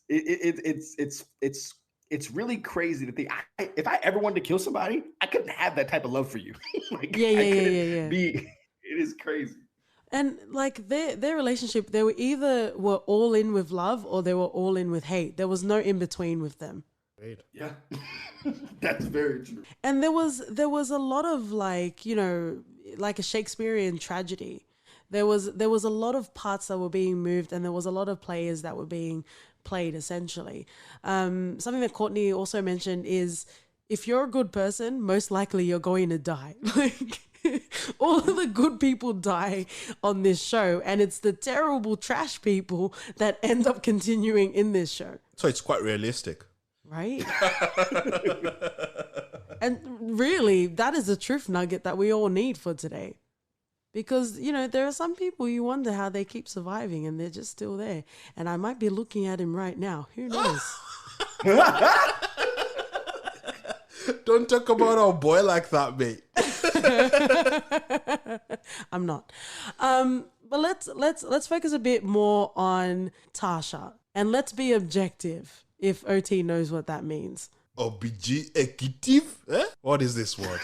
really crazy to think. If I ever wanted to kill somebody, I couldn't have that type of love for you. Like, yeah. It is crazy. And like their relationship, they were either all in with love or they were all in with hate. There was no in between with them. Great. Yeah, that's very true. And there was a lot of like, you know, like a Shakespearean tragedy. There was a lot of parts that were being moved, and there was a lot of players that were being played. Essentially, something that Courtney also mentioned is if you're a good person, most likely you're going to die. Like all of the good people die on this show, and it's the terrible trash people that end up continuing in this show. So it's quite realistic. Right. And really, that is a truth nugget that we all need for today. Because, you know, there are some people you wonder how they keep surviving and they're just still there. And I might be looking at him right now. Who knows? Don't talk about our boy like that, mate. I'm not. But let's focus a bit more on Tasha. And let's be objective, if OT knows what that means. Objective? Eh? What is this word?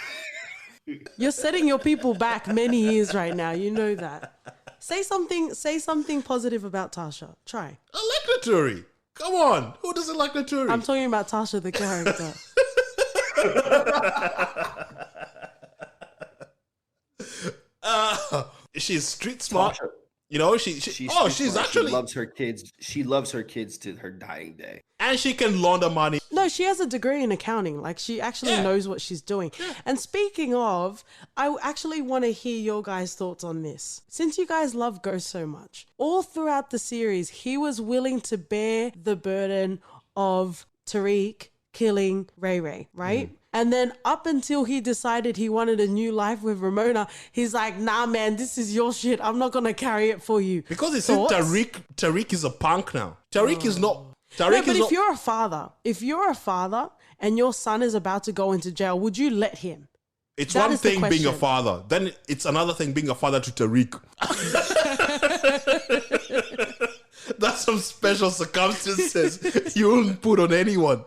You're setting your people back many years right now. You know that. Say something positive about Tasha. Try. I like Naturi. Come on. Who doesn't like Naturi? I'm talking about Tasha, the character. She's street smart. Tasha. You know, she's actually she loves her kids. She loves her kids to her dying day. And she can launder money. No, she has a degree in accounting. Like, she actually knows what she's doing. Yeah. And speaking of, I actually want to hear your guys' thoughts on this. Since you guys love Ghost so much, all throughout the series, he was willing to bear the burden of Tariq killing Ray Ray, right? Mm. And then up until he decided he wanted a new life with Ramona, he's like, nah, man, this is your shit. I'm not going to carry it for you. Because it's Tariq is a punk now. Tariq is not... Tariq but if you're a father and your son is about to go into jail, would you let him? It's one thing being a father. Then it's another thing being a father to Tariq. That's some special circumstances you wouldn't put on anyone.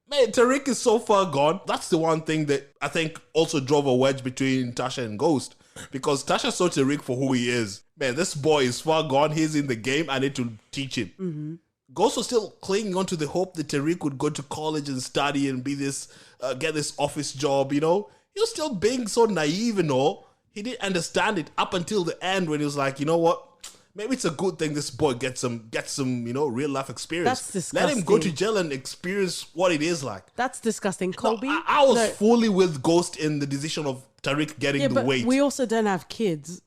Man, Tariq is so far gone. That's the one thing that I think also drove a wedge between Tasha and Ghost. Because Tasha saw Tariq for who he is. Man, this boy is far gone. He's in the game. I need to teach him. Mm-hmm. Ghost was still clinging on to the hope that Tariq would go to college and study and be this, get this office job, you know? He was still being so naive and all. He didn't understand it up until the end when he was like, you know what? Maybe it's a good thing this boy gets some, you know, real life experience. That's disgusting. Let him go to jail and experience what it is like. That's disgusting, Kolby. No, I was fully with Ghost in the decision of Tariq getting the weight. We also don't have kids.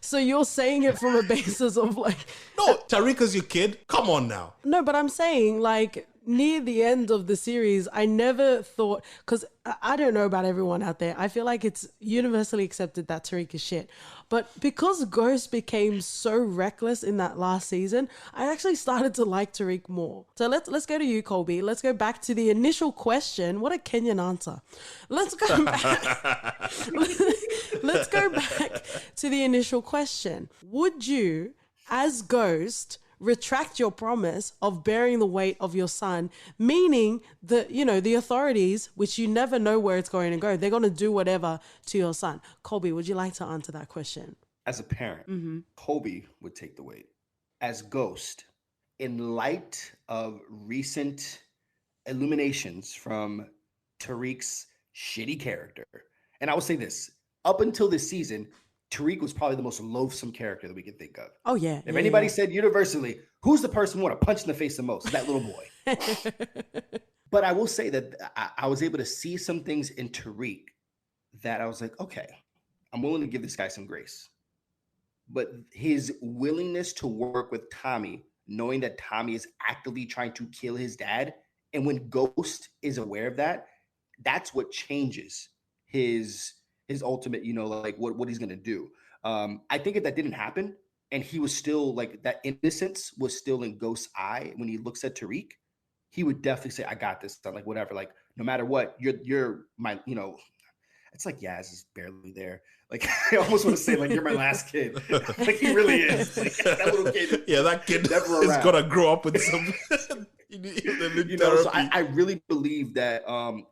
So you're saying it from a basis of like... No, Tariq is your kid. Come on now. No, but I'm saying like... Near the end of the series, I never thought, because I don't know about everyone out there, I feel like it's universally accepted that Tariq is shit. But because Ghost became so reckless in that last season, I actually started to like Tariq more. So let's go to you, Kolby. Let's go back to the initial question. What a Kenyan answer. Let's go back. Let's go back to the initial question. Would you, as Ghost, retract your promise of bearing the weight of your son, meaning that, you know, the authorities, which you never know where it's going to go, they're going to do whatever to your son? Kolby, would you like to answer that question? As a parent, Kolby would take the weight. As Ghost, in light of recent illuminations from Tariq's shitty character. And I will say this, up until this season, Tariq was probably the most loathsome character that we could think of. Oh, yeah. If anybody said universally, who's the person who want to punch in the face the most? That little boy. But I will say that I was able to see some things in Tariq that I was like, okay, I'm willing to give this guy some grace. But his willingness to work with Tommy, knowing that Tommy is actively trying to kill his dad, and when Ghost is aware of that, that's what changes his ultimate, like what he's gonna do. I think if that didn't happen, and he was still like that innocence was still in Ghost's eye when he looks at Tariq, he would definitely say, "I got this." I'm like, whatever. Like, no matter what, you're my, It's like Yaz is barely there. Like, I almost want to say, like, you're my last kid. Like, he really is. Like, that little kid. Yeah, that kid is gonna grow up with some. So I really believe that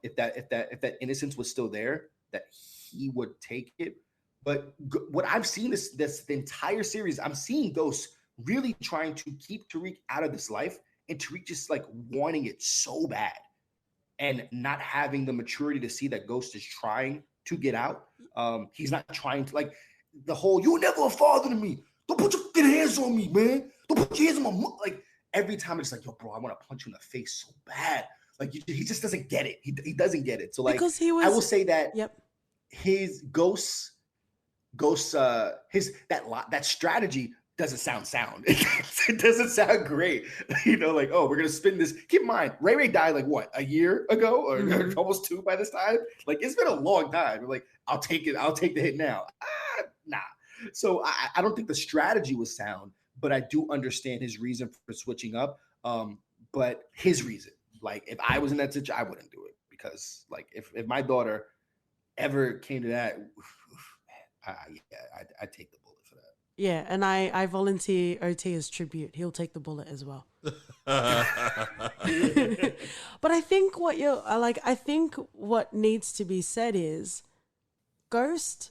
if that innocence was still there, that he would take it. But what I've seen this the entire series, I'm seeing Ghost really trying to keep Tariq out of this life, and Tariq just like wanting it so bad, and not having the maturity to see that Ghost is trying to get out. He's not trying to, like, the whole "you're never a father to me. Don't put your fucking hands on me, man. Don't put your hands on my mom." Like, every time it's like, "Yo, bro, I want to punch you in the face so bad." Like, he just doesn't get it. He doesn't get it. So, like, because I will say that his that strategy doesn't sound. It doesn't sound great. Like, oh, we're gonna spin this. Keep in mind, Ray died like what, a year ago, or almost 2 by this time. Like, it's been a long time. We're like, I'll take it. I'll take the hit now. Nah. So I don't think the strategy was sound, but I do understand his reason for switching up. But his reason, like, if I was in that situation, I wouldn't do it, because, like, if my daughter ever came to that, I'd take the bullet for that. Yeah, and I volunteer OT as tribute. He'll take the bullet as well. But I think what needs to be said is Ghost,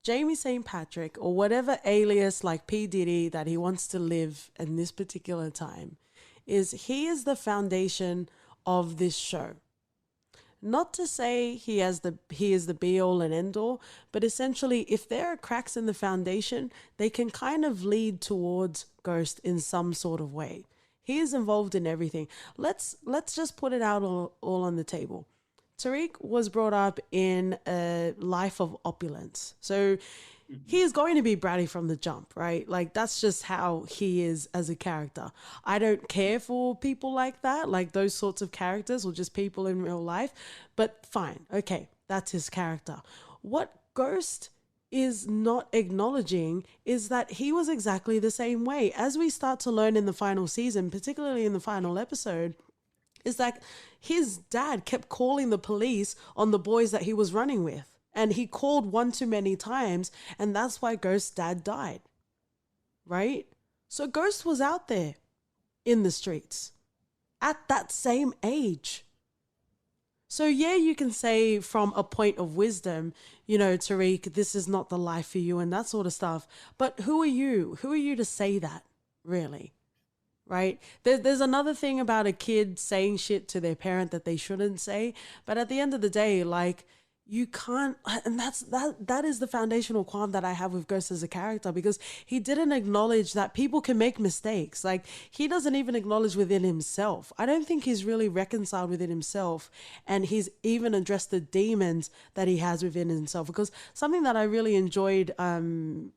Jamie St. Patrick, or whatever alias like P. Diddy that he wants to live in this particular time, he is the foundation of this show. Not to say he is the be all and end all, but essentially, if there are cracks in the foundation, they can kind of lead towards Ghost in some sort of way. He is involved in everything. Let's just put it out all on the table. Tariq was brought up in a life of opulence. So he is going to be bratty from the jump, right? Like, that's just how he is as a character. I don't care for people like that, like those sorts of characters, or just people in real life. But fine, okay, that's his character. What Ghost is not acknowledging is that he was exactly the same way. As we start to learn in the final season, particularly in the final episode, is that his dad kept calling the police on the boys that he was running with. And he called one too many times, and that's why Ghost's dad died, right? So Ghost was out there in the streets at that same age. So yeah, you can say from a point of wisdom, Tariq, this is not the life for you and that sort of stuff. But who are you? Who are you to say that, really? Right? There's another thing about a kid saying shit to their parent that they shouldn't say. But at the end of the day, like, you can't, and that is the foundational qualm that I have with Ghost as a character, because he didn't acknowledge that people can make mistakes. Like, he doesn't even acknowledge within himself. I don't think he's really reconciled within himself, and he's even addressed the demons that he has within himself. Because something that I really enjoyed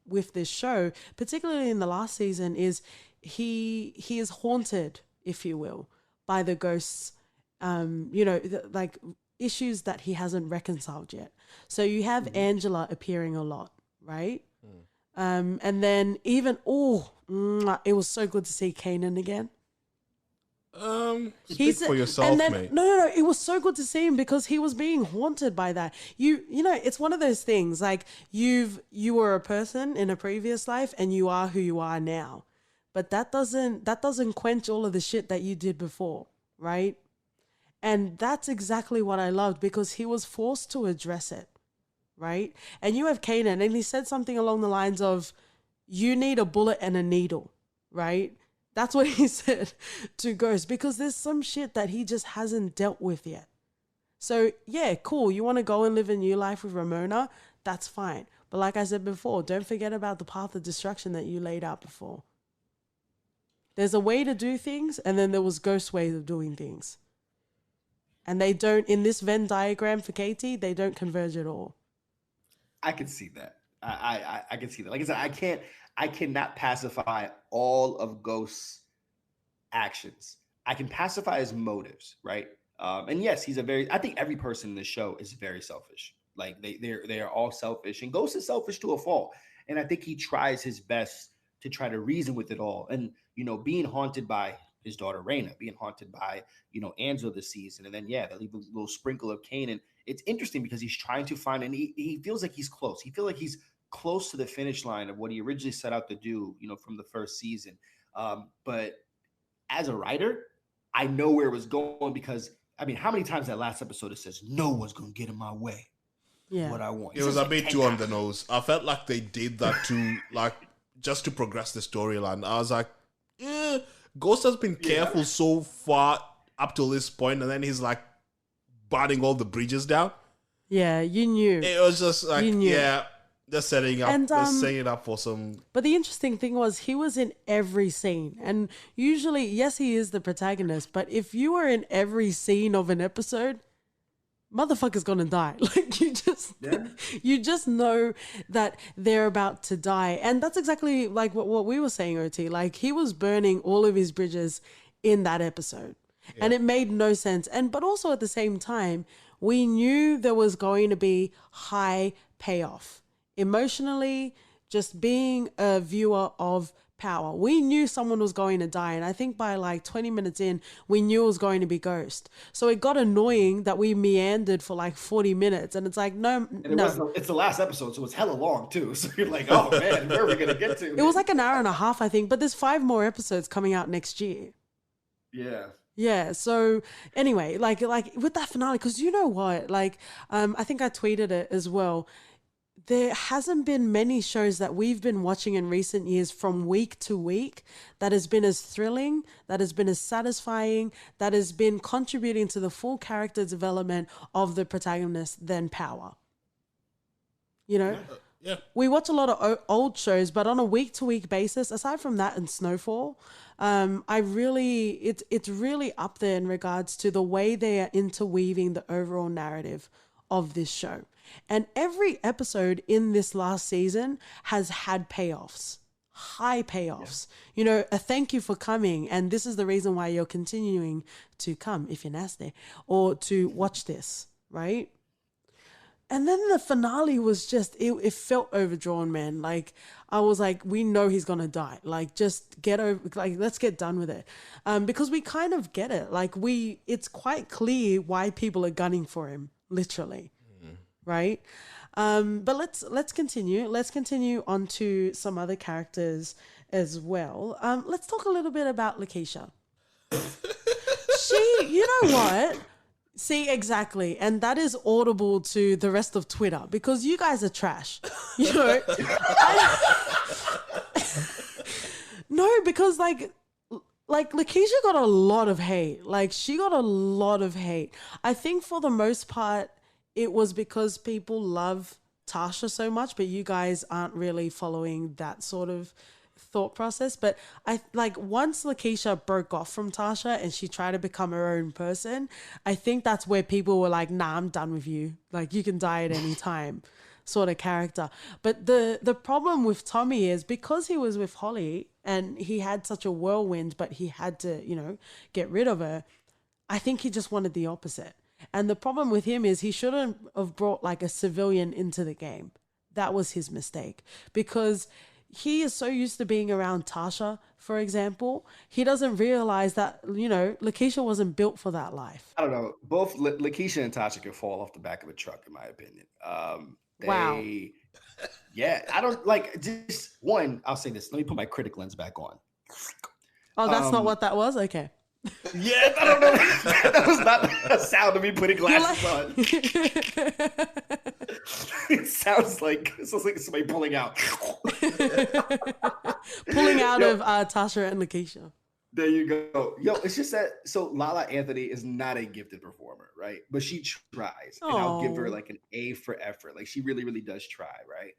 with this show, particularly in the last season, is he is haunted, if you will, by the ghosts, like issues that he hasn't reconciled yet. So you have Angela appearing a lot, right? And then even, it was so good to see Kanan again. Speak for yourself, mate. No, it was so good to see him because he was being haunted by that. You know, it's one of those things, like, you were a person in a previous life and you are who you are now. But that doesn't quench all of the shit that you did before, right? And that's exactly what I loved, because he was forced to address it, right? And you have Kanan, and he said something along the lines of, you need a bullet and a needle, right? That's what he said to Ghost, because there's some shit that he just hasn't dealt with yet. So yeah, cool. You want to go and live a new life with Ramona? That's fine. But like I said before, don't forget about the path of destruction that you laid out before. There's a way to do things, and then there was ghost ways of doing things. And they don't, in this Venn diagram for Katie, they don't converge at all. I can see that. I can see that. Like I said, I cannot pacify all of Ghost's actions. I can pacify his motives, right? And yes, I think every person in the show is very selfish. Like they are all selfish, and Ghost is selfish to a fault. And I think he tries his best to try to reason with it all. And, being haunted by his daughter Raina, being haunted by, Angela this season. And then, they leave a little sprinkle of Kanan. It's interesting because he's trying to find, and he feels like he's close. He feels like he's close to the finish line of what he originally set out to do, from the first season. But as a writer, I know where it was going because, how many times that last episode it says, no one's going to get in my way. Yeah. What I want. It was a bit too on the nose. I felt like they did that to, just to progress the storyline. I was like, Ghost has been careful so far up to this point, and then he's like burning all the bridges down. Yeah, you knew. It was just like, they're setting it up for some. But the interesting thing was he was in every scene. And usually, yes, he is the protagonist, but if you were in every scene of an episode, motherfucker's gonna die. Like you just know that they're about to die. And that's exactly like what we were saying, OT. Like he was burning all of his bridges in that episode. Yeah. And it made no sense. But also at the same time, we knew there was going to be high payoff. Emotionally, just being a viewer of Power. We knew someone was going to die, and I think by like 20 minutes in, we knew it was going to be Ghost. So it got annoying that we meandered for like 40 minutes, and it's like, it's the last episode, so it's hella long too. So you're like, oh man, where are we gonna get to? It was like an hour and a half, I think, but there's 5 more episodes coming out next year. Yeah. Yeah. So anyway, like with that finale, because you know what, I think I tweeted it as well. There hasn't been many shows that we've been watching in recent years from week to week that has been as thrilling, that has been as satisfying, that has been contributing to the full character development of the protagonist than Power. Yeah. We watch a lot of old shows, but on a week-to-week basis, aside from that and Snowfall, it's really up there in regards to the way they are interweaving the overall narrative of this show. And every episode in this last season has had payoffs, high payoffs. Yeah. A thank you for coming, and this is the reason why you're continuing to come if you're nasty, or to watch this, right? And then the finale was just, it felt overdrawn, man. Like, I was like, we know he's going to die. Like, just let's get done with it. Because we kind of get it. Like, it's quite clear why people are gunning for him, literally. Right? But let's continue. Let's continue on to some other characters as well. Let's talk a little bit about Lakeisha. You know what? See, exactly. And that is audible to the rest of Twitter because you guys are trash. No, because like Lakeisha got a lot of hate. Like she got a lot of hate. I think for the most part, it was because people love Tasha so much, but you guys aren't really following that sort of thought process. But once Lakeisha broke off from Tasha and she tried to become her own person, I think that's where people were like, nah, I'm done with you. Like you can die at any time sort of character. But the problem with Tommy is because he was with Holly and he had such a whirlwind, but he had to, get rid of her. I think he just wanted the opposite. And the problem with him is he shouldn't have brought like a civilian into the game. That was his mistake because he is so used to being around Tasha, for example. He doesn't realize that, Lakeisha wasn't built for that life. I don't know. Both Lakeisha and Tasha can fall off the back of a truck, in my opinion. Wow. Yeah, I don't like just one. I'll say this. Let me put my critic lens back on. Oh, that's not what that was? Okay. Yeah, I don't know. That was not a sound of me putting glasses on. It sounds like somebody pulling out. Pulling out of Tasha and Lakeisha. There you go. Yo, it's just that so Lala Anthony is not a gifted performer, right? But she tries. And I'll give her like an A for effort. Like she really, really does try, right?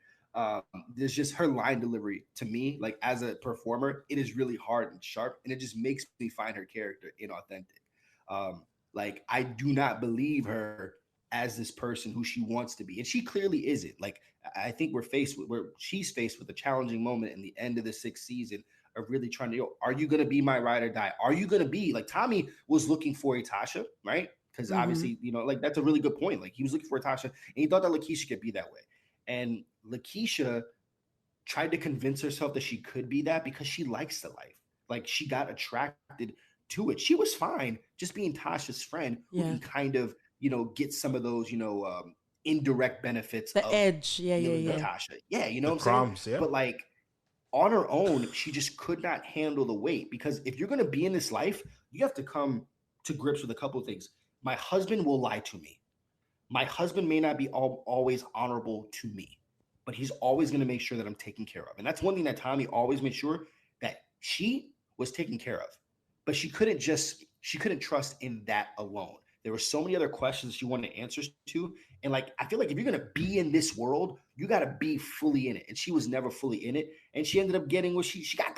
There's just her line delivery to me, like as a performer, it is really hard and sharp, and it just makes me find her character inauthentic. Like I do not believe her as this person who she wants to be, and she clearly isn't. Like I think she's faced with a challenging moment in the end of the sixth season of really trying to, are you going to be my ride or die? Are you going to be like Tommy was looking for a Tasha, right? Because obviously, like that's a really good point. Like he was looking for a Tasha, and he thought that Lakeisha could be that way. And Lakeisha tried to convince herself that she could be that because she likes the life. Like she got attracted to it. She was fine just being Tasha's friend who can kind of, get some of those, indirect benefits. The edge. Yeah. Tasha. Yeah. You know the what I'm crumbs, saying? Yeah. But like on her own, she just could not handle the weight because if you're going to be in this life, you have to come to grips with a couple of things. My husband will lie to me. My husband may not be always honorable to me, but he's always going to make sure that I'm taken care of. And that's one thing that Tommy always made sure that she was taken care of, but she couldn't trust in that alone. There were so many other questions she wanted answers to. And like, I feel like if you're going to be in this world, you got to be fully in it. And she was never fully in it. And she ended up getting what she got.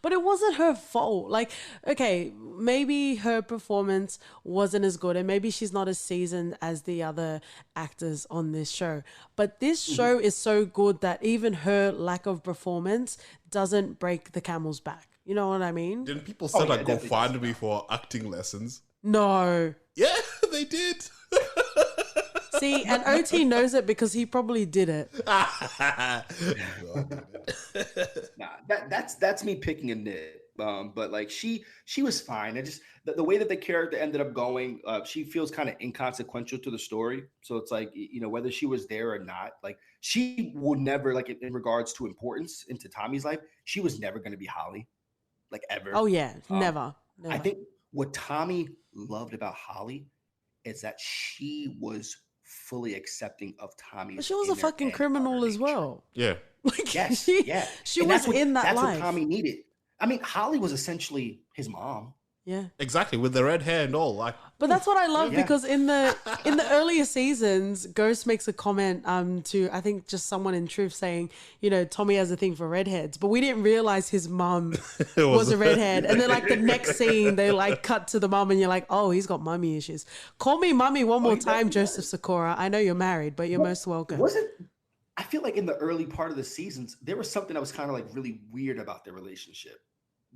But it wasn't her fault. Like, okay, maybe her performance wasn't as good and maybe she's not as seasoned as the other actors on this show. But this show is so good that even her lack of performance doesn't break the camel's back. You know what I mean? Didn't people start to go find me for acting lessons? No. Yeah, they did. See, and OT knows it because he probably did it. Nah, that's me picking a nit. But like she was fine. And just the way that the character ended up going, she feels kind of inconsequential to the story. So it's like, whether she was there or not, like she would never, like in regards to importance into Tommy's life, she was never going to be Holly, like ever. Oh yeah, never. I think what Tommy loved about Holly is that she was fully accepting of Tommy. But she was a fucking criminal as well. Yeah. Like, yes. She was in that life. That's what Tommy needed. I mean, Holly was essentially his mom. Yeah. Exactly, with the red hair and all. Like, but that's what I love because in the earlier seasons, Ghost makes a comment to I think just someone in Truth saying, Tommy has a thing for redheads, but we didn't realize his mum was a redhead. And then like the next scene, they like cut to the mum and you're like, oh, he's got mummy issues. Call me mummy one more time, Joseph Sikora. I know you're married, but you're most welcome. I feel like in the early part of the seasons, there was something that was kind of like really weird about their relationship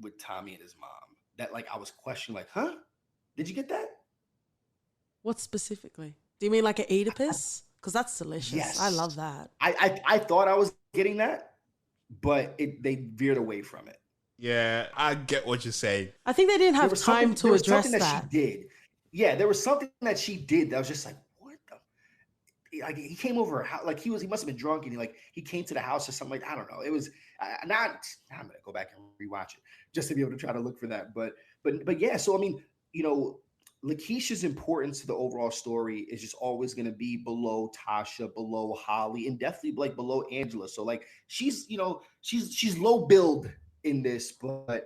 with Tommy and his mom. That like I was questioning, like, huh? Did you get that? What specifically? Do you mean like an Oedipus? Because that's delicious. Yes. I love that. I thought I was getting that, but they veered away from it. Yeah, I get what you're saying. I think they didn't have time to address that. She did. Yeah, there was something that she did that was just like, what the? Like he came over her house, like he must have been drunk, and he came to the house or something like I don't know. It was not. I'm gonna go back and rewatch it just to be able to try to look for that. But yeah. So I mean, Lakeisha's importance to the overall story is just always going to be below Tasha, below Holly, and definitely like below Angela. So like she's low build in this, but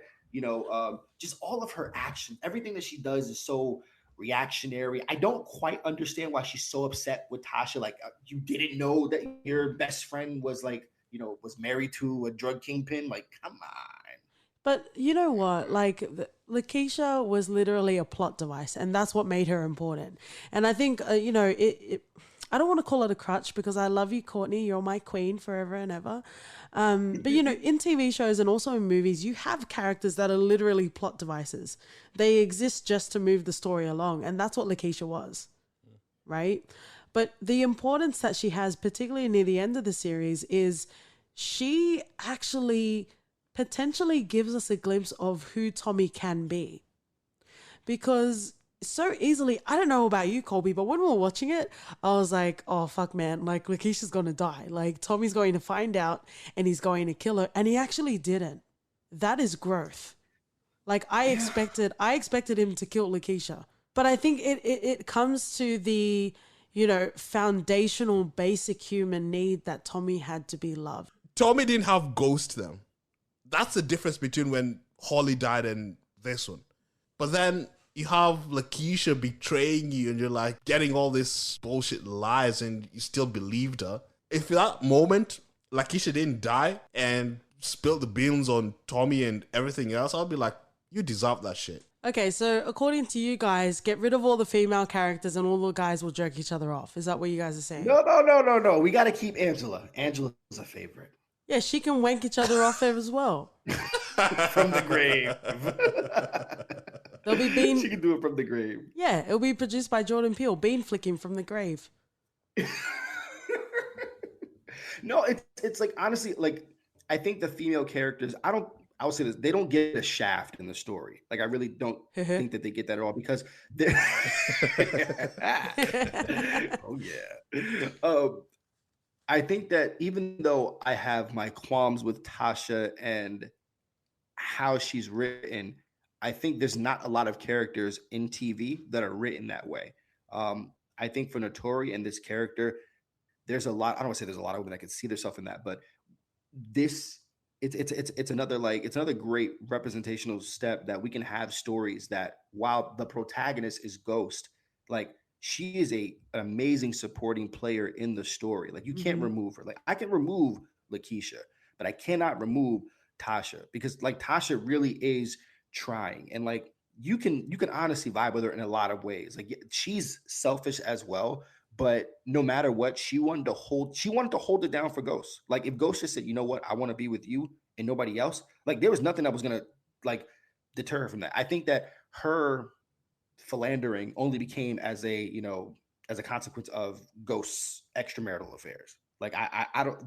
just all of her action, everything that she does is so reactionary. I don't quite understand why she's so upset with Tasha. Like you didn't know that your best friend was like was married to a drug kingpin. Like come on. But you know what? Like, Lakeisha was literally a plot device, and that's what made her important. And I think, I don't want to call it a crutch because I love you, Courtney. You're my queen forever and ever. But, in TV shows and also in movies, you have characters that are literally plot devices. They exist just to move the story along, and that's what Lakeisha was, right? But the importance that she has, particularly near the end of the series, is she actually potentially gives us a glimpse of who Tommy can be. Because so easily, I don't know about you, Colby, but when we were watching it, I was like, oh, fuck, man, like Lakeisha's going to die. Like Tommy's going to find out and he's going to kill her. And he actually didn't. That is growth. Like I expected him to kill Lakeisha. But I think it comes to the, foundational basic human need that Tommy had to be loved. Tommy didn't have ghost them. That's the difference between when Holly died in this one. But then you have Lakeisha betraying you and you're like getting all this bullshit lies and you still believed her. If that moment Lakeisha didn't die and spilled the beans on Tommy and everything else, I'll be like, you deserve that shit. Okay, so according to you guys, get rid of all the female characters and all the guys will jerk each other off. Is that what you guys are saying? No. We got to keep Angela. Angela's a favorite. Yeah, she can wank each other off there as well. From the grave. There'll be bean. She can do it from the grave. Yeah, it'll be produced by Jordan Peele. Bean flicking from the grave. No, it's like, honestly, like, I think the female characters, I would say this, they don't get a shaft in the story. Like, I really don't think that they get that at all because they're oh yeah. I think that even though I have my qualms with Tasha and how she's written, I think there's not a lot of characters in TV that are written that way. I think for Notori and this character, there's a lot. I don't want to say there's a lot of women that can see themselves in that, but it's another great representational step that we can have stories that while the protagonist is Ghost, like she is an amazing supporting player in the story. Like you can't remove her. Like I can remove Lakeisha, but I cannot remove Tasha because like Tasha really is trying and like you can honestly vibe with her in a lot of ways. Like she's selfish as well, but no matter what, she wanted to hold it down for Ghost. Like if Ghost just said, you know what, I want to be with you and nobody else, like there was nothing that was gonna like deter her from that. I think that her philandering only became as a consequence of Ghost's extramarital affairs. Like I don't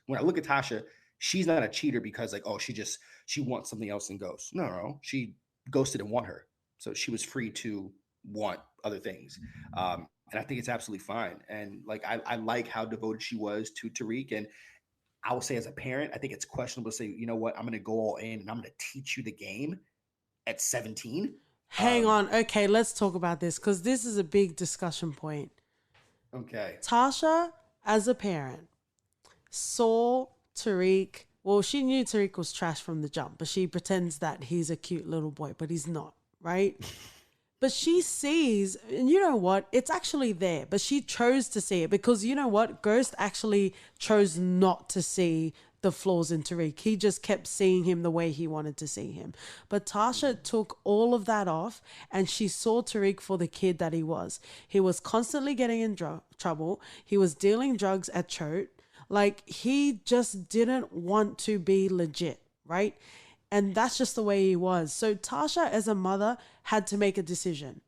when I look at Tasha, she's not a cheater because like, oh, she wants something else in Ghost. No. Ghost didn't want her. So she was free to want other things. And I think it's absolutely fine. And like, I like how devoted she was to Tariq. And I will say as a parent, I think it's questionable to say, you know what, I'm going to go all in and I'm going to teach you the game at 17. Hang on. Okay, let's talk about this because this is a big discussion point. Okay. Tasha, as a parent, saw Tariq. Well, she knew Tariq was trash from the jump, but she pretends that he's a cute little boy, but he's not, right? But she sees, and you know what? It's actually there, but she chose to see it because you know what? Ghost actually chose not to see the flaws in Tariq. He just kept seeing him the way he wanted to see him. But Tasha took all of that off and she saw Tariq for the kid that he was. He was constantly getting in trouble. He was dealing drugs at Choate. Like he just didn't want to be legit, right? And that's just the way he was. So Tasha, as a mother, had to make a decision,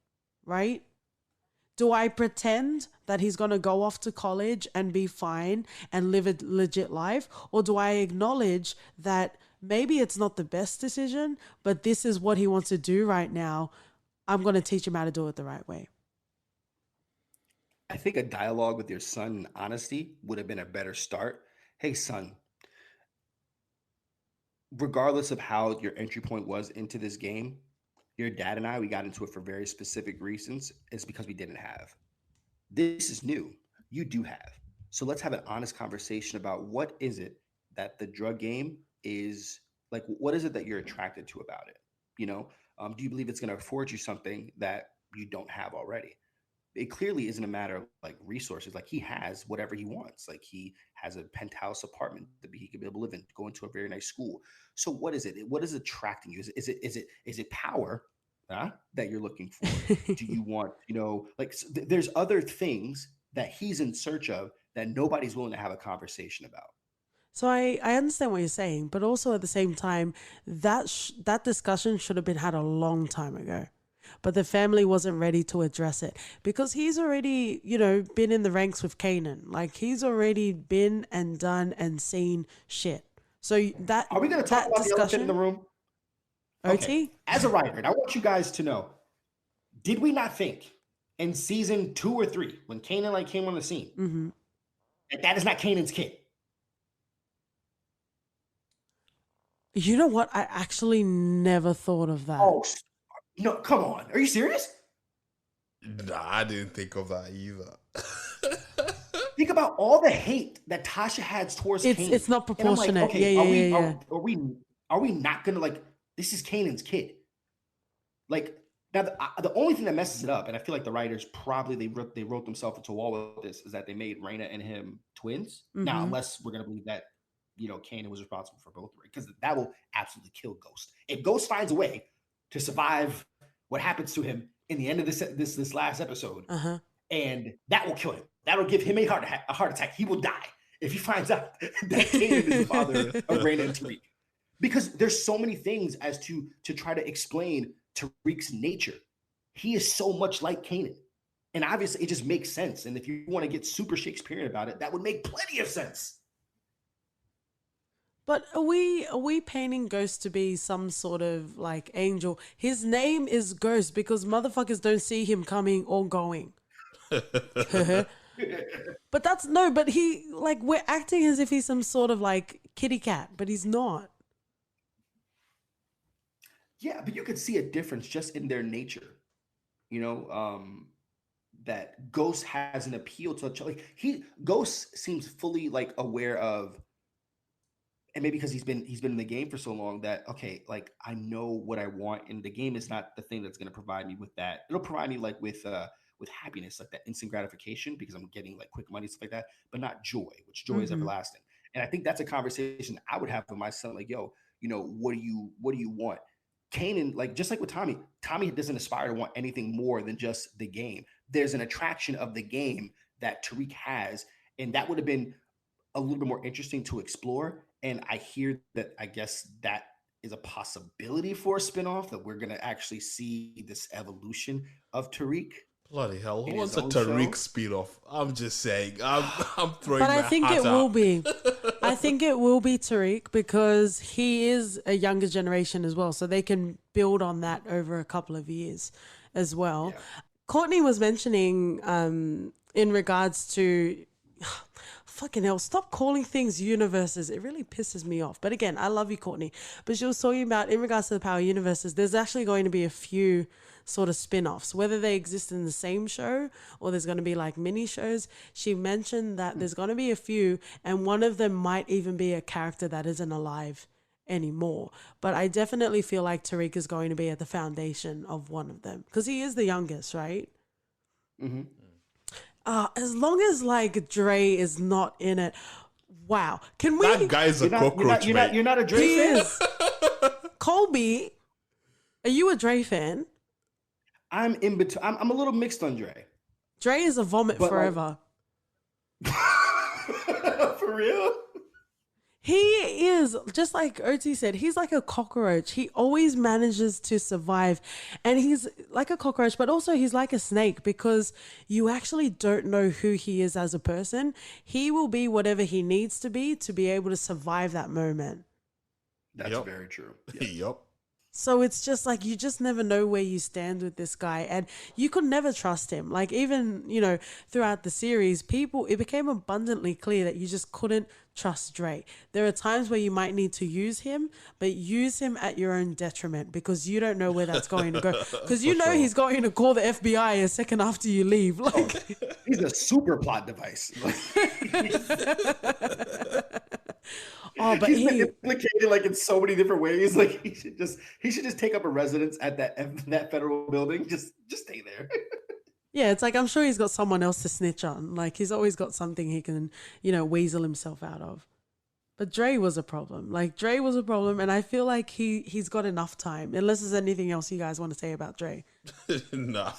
right? Do I pretend that he's going to go off to college and be fine and live a legit life? Or do I acknowledge that maybe it's not the best decision, but this is what he wants to do right now. I'm going to teach him how to do it the right way. I think a dialogue with your son in honesty would have been a better start. Hey, son, regardless of how your entry point was into this game, your dad and I, we got into it for very specific reasons. It's because we didn't have. This is new. You do have. So let's have an honest conversation about what is it that the drug game is like, what is it that you're attracted to about it? You know, do you believe it's going to afford you something that you don't have already? It clearly isn't a matter of like resources. Like he has whatever he wants. Like he has a penthouse apartment that he could be able to live in, go into a very nice school. So what is it? What is attracting you? Is it power that you're looking for? Do you want, like there's other things that he's in search of that nobody's willing to have a conversation about. So I understand what you're saying, but also at the same time, that discussion should have been had a long time ago. But the family wasn't ready to address it because he's already, been in the ranks with Kanan. Like he's already been and done and seen shit. So that are we going to talk about the elephant in the room? OT? Okay. As a writer, and I want you guys to know, did we not think in season 2 or 3 when Kanan came on the scene that is not Kanan's kid? You know what? I actually never thought of that. Oh, no, come on. Are you serious? Nah, I didn't think of that either. Think about all the hate that Tasha had towards Kanan. It's not proportionate. Like, okay, Are we not gonna This is Kanan's kid. Like, now the only thing that messes it up, and I feel like the writers probably they wrote themselves into a wall with this, is that they made Raina and him twins. Mm-hmm. Now, unless we're gonna believe that, you know, Kanan was responsible for both, because that will absolutely kill Ghost. If Ghost finds a way to survive what happens to him in the end of this last episode, and that will kill him. That'll give him a heart attack. He will die if he finds out that Kanan is the father of Raina and Tariq. Because there's so many things as to try to explain Tariq's nature. He is so much like Kanan. And obviously it just makes sense. And if you want to get super Shakespearean about it, that would make plenty of sense. But are we painting Ghost to be some sort of like angel? His name is Ghost because motherfuckers don't see him coming or going. But we're acting as if he's some sort of like kitty cat, but he's not. Yeah, but you could see a difference just in their nature, you know, that Ghost has an appeal to Ghost seems fully like aware of, and maybe because he's been in the game for so long that, okay, like I know what I want, and the game is not the thing that's going to provide me with that. It'll provide me like with happiness, like that instant gratification, because I'm getting like quick money, stuff like that, but not joy, which joy is everlasting. And I think that's a conversation I would have with my son, like, yo, you know, what do you want? Kanan, like just like with Tommy doesn't aspire to want anything more than just the game. There's an attraction of the game that Tariq has, and that would have been a little bit more interesting to explore. And I hear that, I guess that is a possibility for a spinoff, that we're going to actually see this evolution of Tariq. Bloody hell! Who wants a Tariq spinoff? I'm just saying. I'm throwing. But I think it will be. I think it will be Tariq because he is a younger generation as well, so they can build on that over a couple of years as well. Yeah. Courtney was mentioning in regards to. Fucking hell, stop calling things universes. It really pisses me off. But again, I love you, Courtney. But she was talking about, in regards to the Power Universes, there's actually going to be a few sort of spin-offs, whether they exist in the same show or there's going to be like mini shows. She mentioned that there's going to be a few, and one of them might even be a character that isn't alive anymore. But I definitely feel like Tariq is going to be at the foundation of one of them because he is the youngest, right? Mm-hmm. As long as like Dre is not in it, wow. Can we? That guy's a cockroach. You're not a Dre fan. Colby, are you a Dre fan? I'm in between. I'm a little mixed on Dre. Dre is a vomit forever. For real? He is, just like OT said, he's like a cockroach. He always manages to survive. And he's like a cockroach, but also he's like a snake because you actually don't know who he is as a person. He will be whatever he needs to be able to survive that moment. That's very true. Yep. So it's just like you just never know where you stand with this guy, and you could never trust him. Like even, you know, throughout the series, it became abundantly clear that you just couldn't trust Dre. There are times where you might need to use him, but use him at your own detriment because you don't know where that's going to go. Because you know he's going to call the FBI a second after you leave. Like he's a super plot device. Oh, but he's been implicated like in so many different ways. Like he should just take up a residence at that federal building. Just stay there. Yeah, it's like I'm sure he's got someone else to snitch on. Like he's always got something he can, you know, weasel himself out of. But Dre was a problem. Like Dre was a problem, and I feel like he's got enough time. Unless there's anything else you guys want to say about Dre. Nah.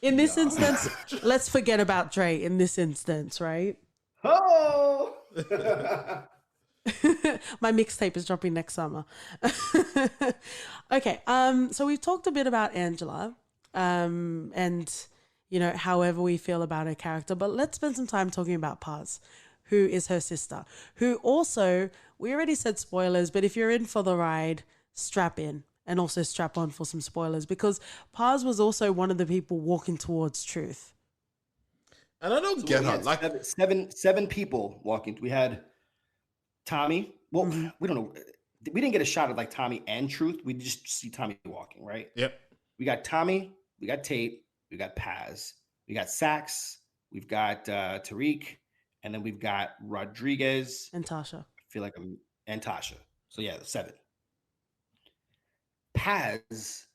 In this instance, let's forget about Dre. In this instance, right? Oh. My mixtape is dropping next summer. Okay, so we've talked a bit about Angela, and you know, however we feel about her character, but let's spend some time talking about Paz, who is her sister, who also, we already said spoilers, but if you're in for the ride, strap in and also strap on for some spoilers, because Paz was also one of the people walking towards truth. And I don't get her. Like seven people walking. We had Tommy. Well, we don't know. We didn't get a shot of like Tommy and Truth. We just see Tommy walking, right? Yep. We got Tommy. We got Tate. We got Paz. We got Sax. We've got Tariq. And then we've got Rodriguez. And Tasha. I feel like and Tasha. So yeah, 7. Paz,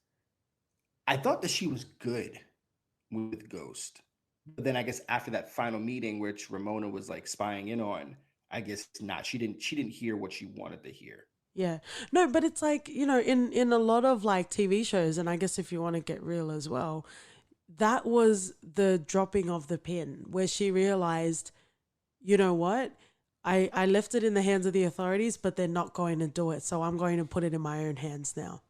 I thought that she was good with Ghost. But then I guess after that final meeting, which Ramona was like spying in on, I guess not. She didn't hear what she wanted to hear. Yeah. No, but it's like, in a lot of like TV shows, and I guess if you want to get real as well, that was the dropping of the pin where she realized, you know what? I left it in the hands of the authorities, but they're not going to do it. So I'm going to put it in my own hands now.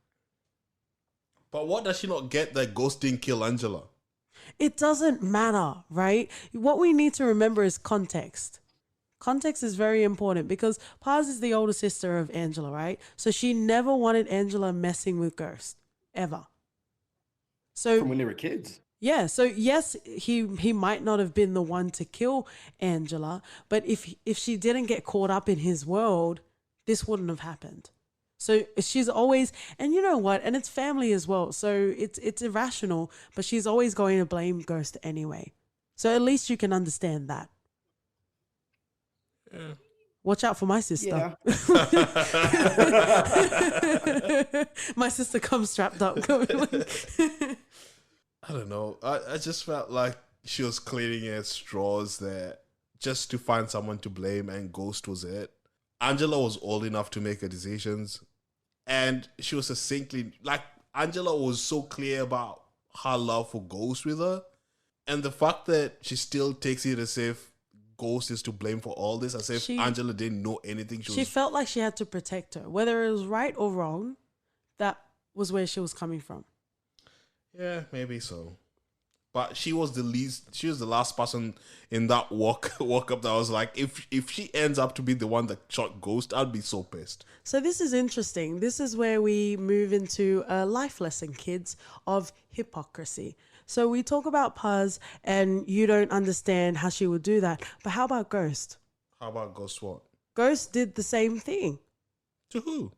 But what does she not get that Ghost didn't kill Angela? It doesn't matter, right? What we need to remember is context. Context is very important because Paz is the older sister of Angela, right? So she never wanted Angela messing with Ghost, ever. So from when they were kids. Yeah, so yes, he might not have been the one to kill Angela, but if she didn't get caught up in his world, this wouldn't have happened. So she's always, and you know what, and it's family as well, so it's irrational, but she's always going to blame Ghost anyway. So at least you can understand that. Yeah. Watch out for my sister. Yeah. My sister comes strapped up. I don't know. I just felt like she was cleaning at straws there just to find someone to blame, and Ghost was it. Angela was old enough to make her decisions, and she was succinctly, like, Angela was so clear about her love for Ghost with her, and the fact that she still takes it as if Ghost is to blame for all this, as if Angela didn't know anything. She felt like she had to protect her. Whether it was right or wrong, that was where she was coming from. Yeah, maybe so. But she was the last person in that walk up that was like, if she ends up to be the one that shot Ghost, I'd be so pissed. So this is interesting. This is where we move into a life lesson, kids, of hypocrisy. So we talk about Paz and you don't understand how she would do that. But how about Ghost? How about Ghost what? Ghost did the same thing. To who?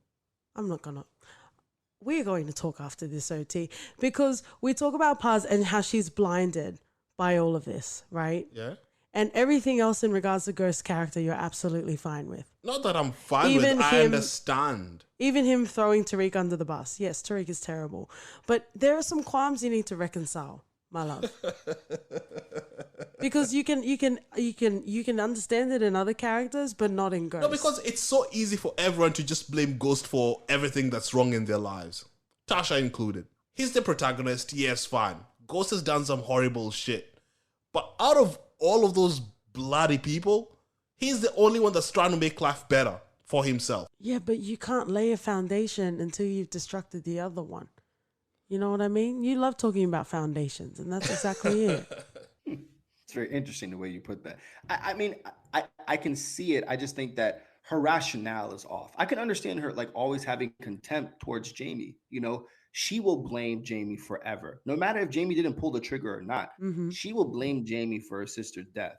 We're going to talk after this, OT, because we talk about Paz and how she's blinded by all of this, right? Yeah. And everything else in regards to Ghost's character, you're absolutely fine with. Not that I'm fine with, I understand. Even him throwing Tariq under the bus. Yes, Tariq is terrible. But there are some qualms you need to reconcile, my love. Because you can understand it in other characters, but not in Ghost. No, because it's so easy for everyone to just blame Ghost for everything that's wrong in their lives. Tasha included. He's the protagonist, yes, fine. Ghost has done some horrible shit. But out of all of those bloody people, he's the only one that's trying to make life better for himself. Yeah, but you can't lay a foundation until you've destructed the other one. You know what I mean? You love talking about foundations, and that's exactly it. It's very interesting the way you put that. I mean, I can see it. I just think that her rationale is off. I can understand her like always having contempt towards Jamie. You know, she will blame Jamie forever. No matter if Jamie didn't pull the trigger or not, she will blame Jamie for her sister's death.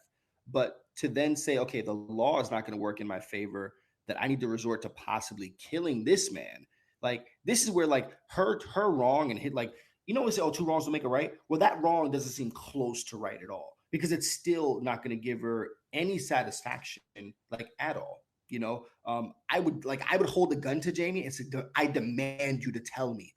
But to then say, okay, the law is not going to work in my favor, that I need to resort to possibly killing this man. Like, this is where like her wrong and hit, like, you know, we say, oh, two wrongs don't make a right. Well, that wrong doesn't seem close to right at all, because it's still not going to give her any satisfaction, like, at all. You know, I would hold a gun to Jamie and say, I demand you to tell me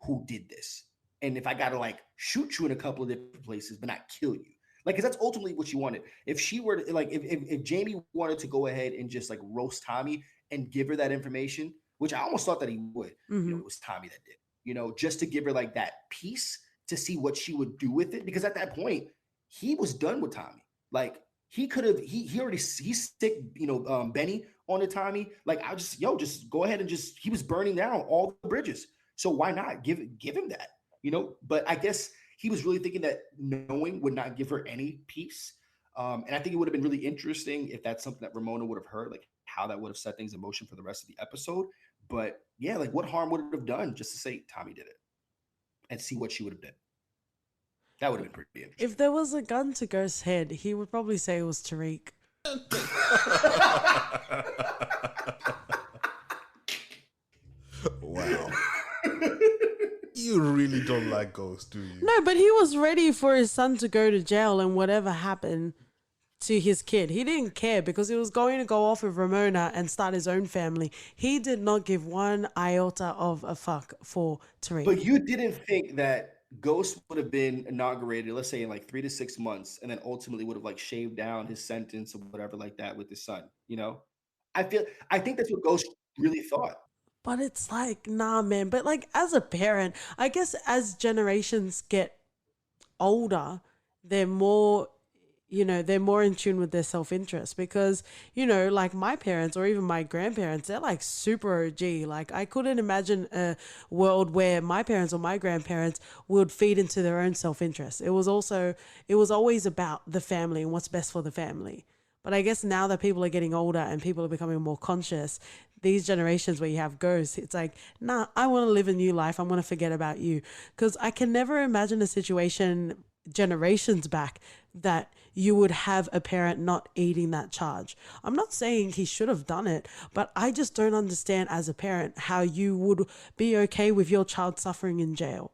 who did this. And if I got to like shoot you in a couple of different places, but not kill you. Like, because that's ultimately what she wanted. If she were to, like, if Jamie wanted to go ahead and just like roast Tommy and give her that information, which I almost thought that he would, you know, it was Tommy that did, you know, just to give her like that piece to see what she would do with it. Because at that point, he was done with Tommy. Like, he could have, he stick, you know, Benny on the Tommy. Like, I'll just, just go ahead and just, he was burning down all the bridges. So why not give him that, you know? But I guess he was really thinking that knowing would not give her any peace. And I think it would have been really interesting if that's something that Ramona would have heard, like how that would have set things in motion for the rest of the episode. But yeah, like, what harm would it have done just to say Tommy did it and see what she would have done? That would have been pretty interesting. If there was a gun to Ghost's head, he would probably say it was Tariq. Wow. You really don't like Ghost, do you? No, but he was ready for his son to go to jail, and whatever happened, to his kid. He didn't care because he was going to go off with Ramona and start his own family. He did not give one iota of a fuck for Tariq. But you didn't think that Ghost would have been inaugurated, let's say in like 3 to 6 months, and then ultimately would have like shaved down his sentence or whatever like that with his son, you know? I think that's what Ghost really thought. But it's like, nah, man. But like as a parent, I guess as generations get older, they're more they're more in tune with their self-interest because, like my parents or even my grandparents, they're like super OG. Like I couldn't imagine a world where my parents or my grandparents would feed into their own self-interest. It was always about the family and what's best for the family. But I guess now that people are getting older and people are becoming more conscious, these generations where you have ghosts, it's like, nah, I want to live a new life. I want to forget about you. Because I can never imagine a situation generations back that you would have a parent not eating that charge. I'm not saying he should have done it, but I just don't understand as a parent how you would be okay with your child suffering in jail.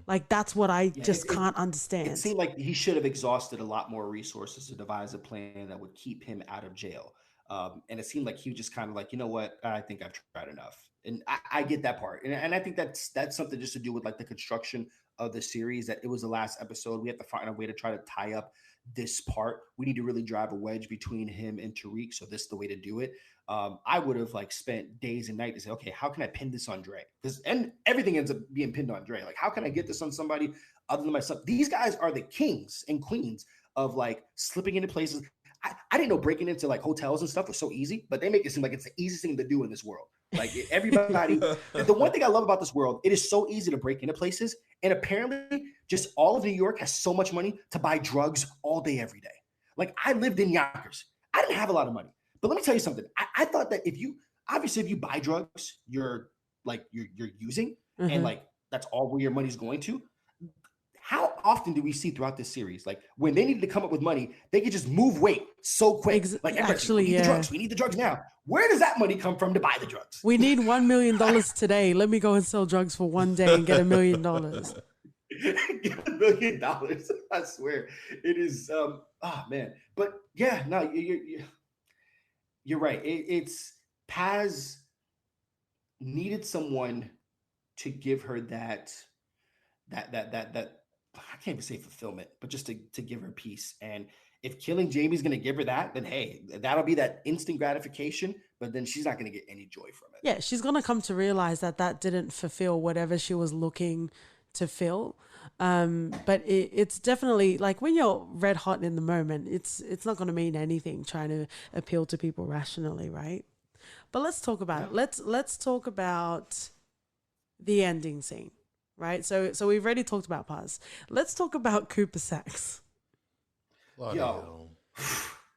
Like that's what I can't understand. It seemed like he should have exhausted a lot more resources to devise a plan that would keep him out of jail. And it seemed like he was just kind of like, you know what, I think I've tried enough. And I get that part. And I think that's something just to do with like the construction of the series, that it was the last episode. We have to find a way to try to tie up this part. We need to really drive a wedge between him and Tariq. So this is the way to do it. I would have like spent days and nights to say, okay, how can I pin this on Dre? And everything ends up being pinned on Dre. Like, how can I get this on somebody other than myself? These guys are the kings and queens of like slipping into places. I didn't know breaking into like hotels and stuff was so easy, but they make it seem like it's the easiest thing to do in this world. Like everybody, the one thing I love about this world, it is so easy to break into places. And apparently just all of New York has so much money to buy drugs all day, every day. Like I lived in Yonkers. I didn't have a lot of money, but let me tell you something. I thought that if you buy drugs, you're using, and like, that's all where your money's going to. How often do we see throughout this series, like when they needed to come up with money, they could just move weight so quick. Like actually, we need the drugs now. Where does that money come from to buy the drugs? We need $1 million today. Let me go and sell drugs for one day and get $1 million. Get $1 million. I swear it is. Man, but yeah, no, you're right. It's Paz needed someone to give her that I can't even say fulfillment, but just to give her peace. And if killing Jamie's going to give her that, then hey, that'll be that instant gratification, but then she's not going to get any joy from it. Yeah, she's going to come to realize that didn't fulfill whatever she was looking to fill. But it's definitely like when you're red hot in the moment, it's not going to mean anything trying to appeal to people rationally, right? But let's talk about it. Let's talk about the ending scene. Right, so we've already talked about Paz. Let's talk about Cooper Saxe. Yo,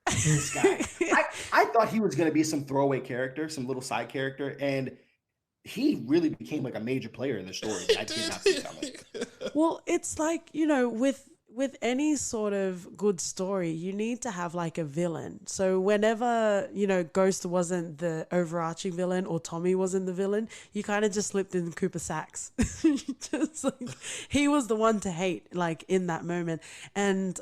this guy. I thought he was going to be some throwaway character, some little side character, and he really became like a major player in the story. I did not see coming. Well, it's like, with any sort of good story, you need to have like a villain. So whenever, Ghost wasn't the overarching villain or Tommy wasn't the villain, you kind of just slipped in Cooper Saxe. Just like, he was the one to hate, like in that moment. And,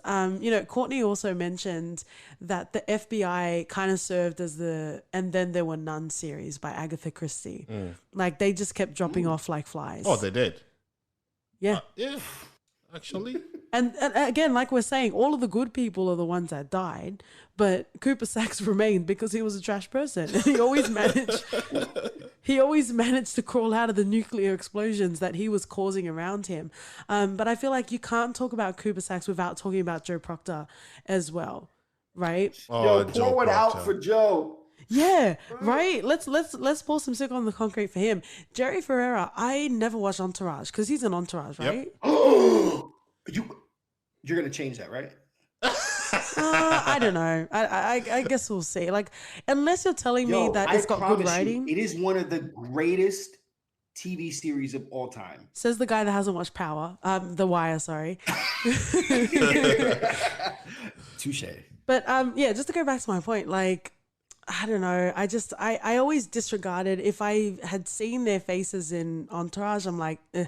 Courtney also mentioned that the FBI kind of served as And Then There Were None series by Agatha Christie. Like they just kept dropping off like flies. Oh, they did? Yeah. Yeah. Actually, and again, like we're saying, all of the good people are the ones that died, but Cooper Saxe remained because he was a trash person, and he always managed to crawl out of the nuclear explosions that he was causing around him. But I feel like you can't talk about Cooper Saxe without talking about Joe Proctor as well, right? Yo, pour one out for Joe. Yeah, right. Let's pour some sick on the concrete for him. Jerry Ferrera, I never watched Entourage because he's an Entourage, right? Yep. You're gonna change that, right? I don't know. I guess we'll see. Like, unless you're telling me that it's got good writing, it is one of the greatest TV series of all time. Says the guy that hasn't watched Power, The Wire. Sorry. Touche. But just to go back to my point, like, I don't know. I always disregarded. If I had seen their faces in Entourage, I'm like, eh.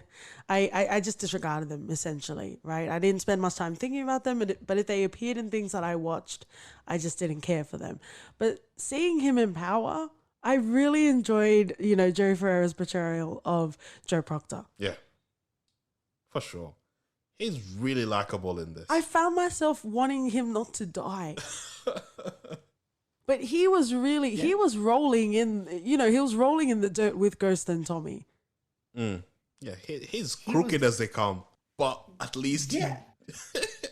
I just disregarded them essentially, right? I didn't spend much time thinking about them, but if they appeared in things that I watched, I just didn't care for them. But seeing him in Power, I really enjoyed, Joe Ferreira's portrayal of Joe Proctor. Yeah, for sure. He's really likable in this. I found myself wanting him not to die. But he was really, he was rolling in, he was rolling in the dirt with Ghost and Tommy. Yeah, he's crooked as they come, but at least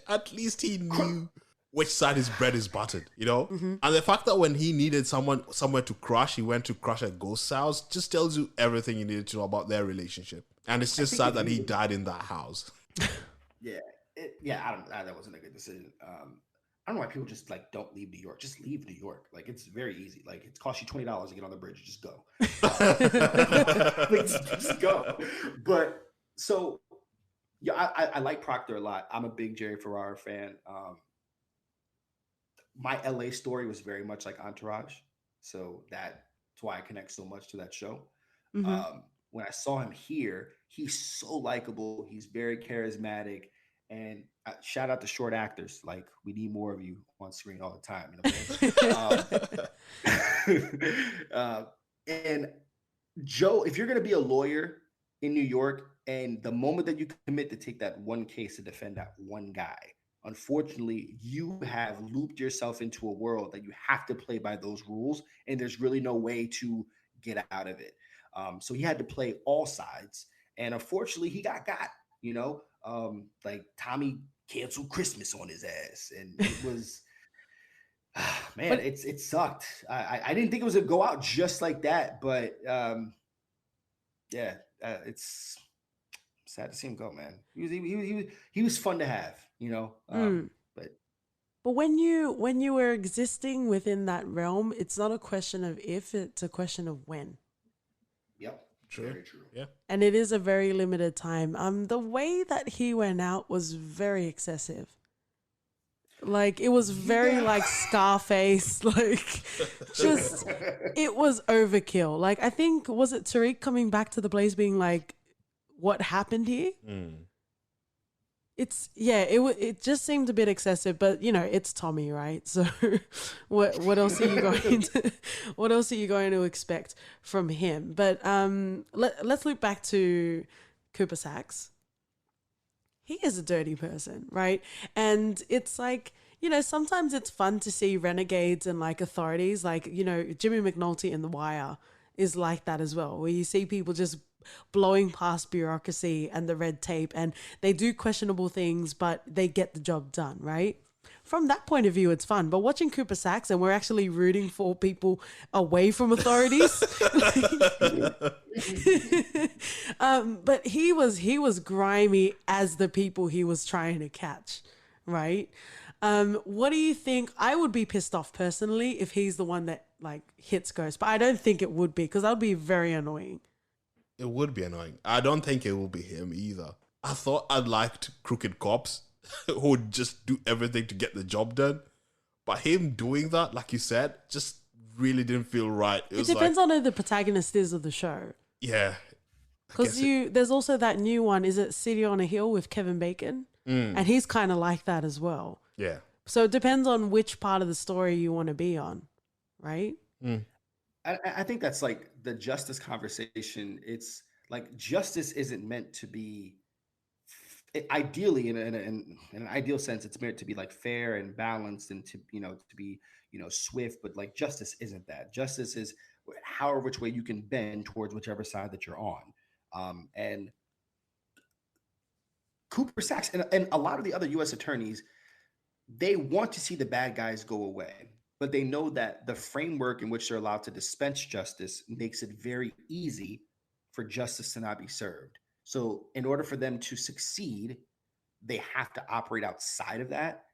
at least he knew which side his bread is buttered, And the fact that when he needed somewhere to crush, he went to crush at Ghost's house, just tells you everything you needed to know about their relationship. And it's just sad that he died in that house. That wasn't a good decision. I don't know why people just like don't leave New York. Just leave New York. Like it's very easy. Like it costs you $20 to get on the bridge. Just go. Just go. But so yeah, I like Proctor a lot. I'm a big Jerry Ferrara fan. My LA story was very much like Entourage, so that's why I connect so much to that show. Mm-hmm. When I saw him here, he's so likable. He's very charismatic. And shout out to short actors. Like we need more of you on screen all the time. And Joe, if you're going to be a lawyer in New York, and the moment that you commit to take that one case to defend that one guy, unfortunately, you have looped yourself into a world that you have to play by those rules, and there's really no way to get out of it. So he had to play all sides, and unfortunately, he got. Like Tommy canceled Christmas on his ass, and it was, man, it sucked. I didn't think it was gonna go out just like that, but it's sad to see him go, man. He was fun to have, but when you were existing within that realm, it's not a question of if, it's a question of when. Yep. True. Very true. Yeah. And it is a very limited time. The way that he went out was very excessive. Like it was very like Scarface, like just it was overkill. Like I think, was it Tariq coming back to the place being like, what happened here? It just seemed a bit excessive, but it's Tommy, right? So what else are you going to expect from him? But let's look back to Cooper Saxe. He is a dirty person, right? And it's like, sometimes it's fun to see renegades and like authorities, like, Jimmy McNulty in The Wire is like that as well, where you see people just blowing past bureaucracy and the red tape, and they do questionable things, but they get the job done, right? From that point of view, it's fun. But watching Cooper Saxe, and we're actually rooting for people away from authorities. But he was grimy as the people he was trying to catch, right? What do you think? I would be pissed off personally if he's the one that like hits Ghost, but I don't think it would be, because that would be very annoying. It would be annoying. I don't think it will be him either. I thought I liked crooked cops who would just do everything to get the job done. But him doing that, like you said, just really didn't feel right. It depends on who the protagonist is of the show. Yeah. Because there's also that new one, is it City on a Hill with Kevin Bacon? And he's kind of like that as well. Yeah. So it depends on which part of the story you want to be on, right? I think that's like the justice conversation. It's like justice isn't meant to be, ideally in an ideal sense, it's meant to be like fair and balanced and to be swift. But like justice isn't that. Justice is however which way you can bend towards whichever side that you're on. And Cooper Saxe and a lot of the other U.S. attorneys, they want to see the bad guys go away. But they know that the framework in which they're allowed to dispense justice makes it very easy for justice to not be served. So in order for them to succeed, they have to operate outside of that.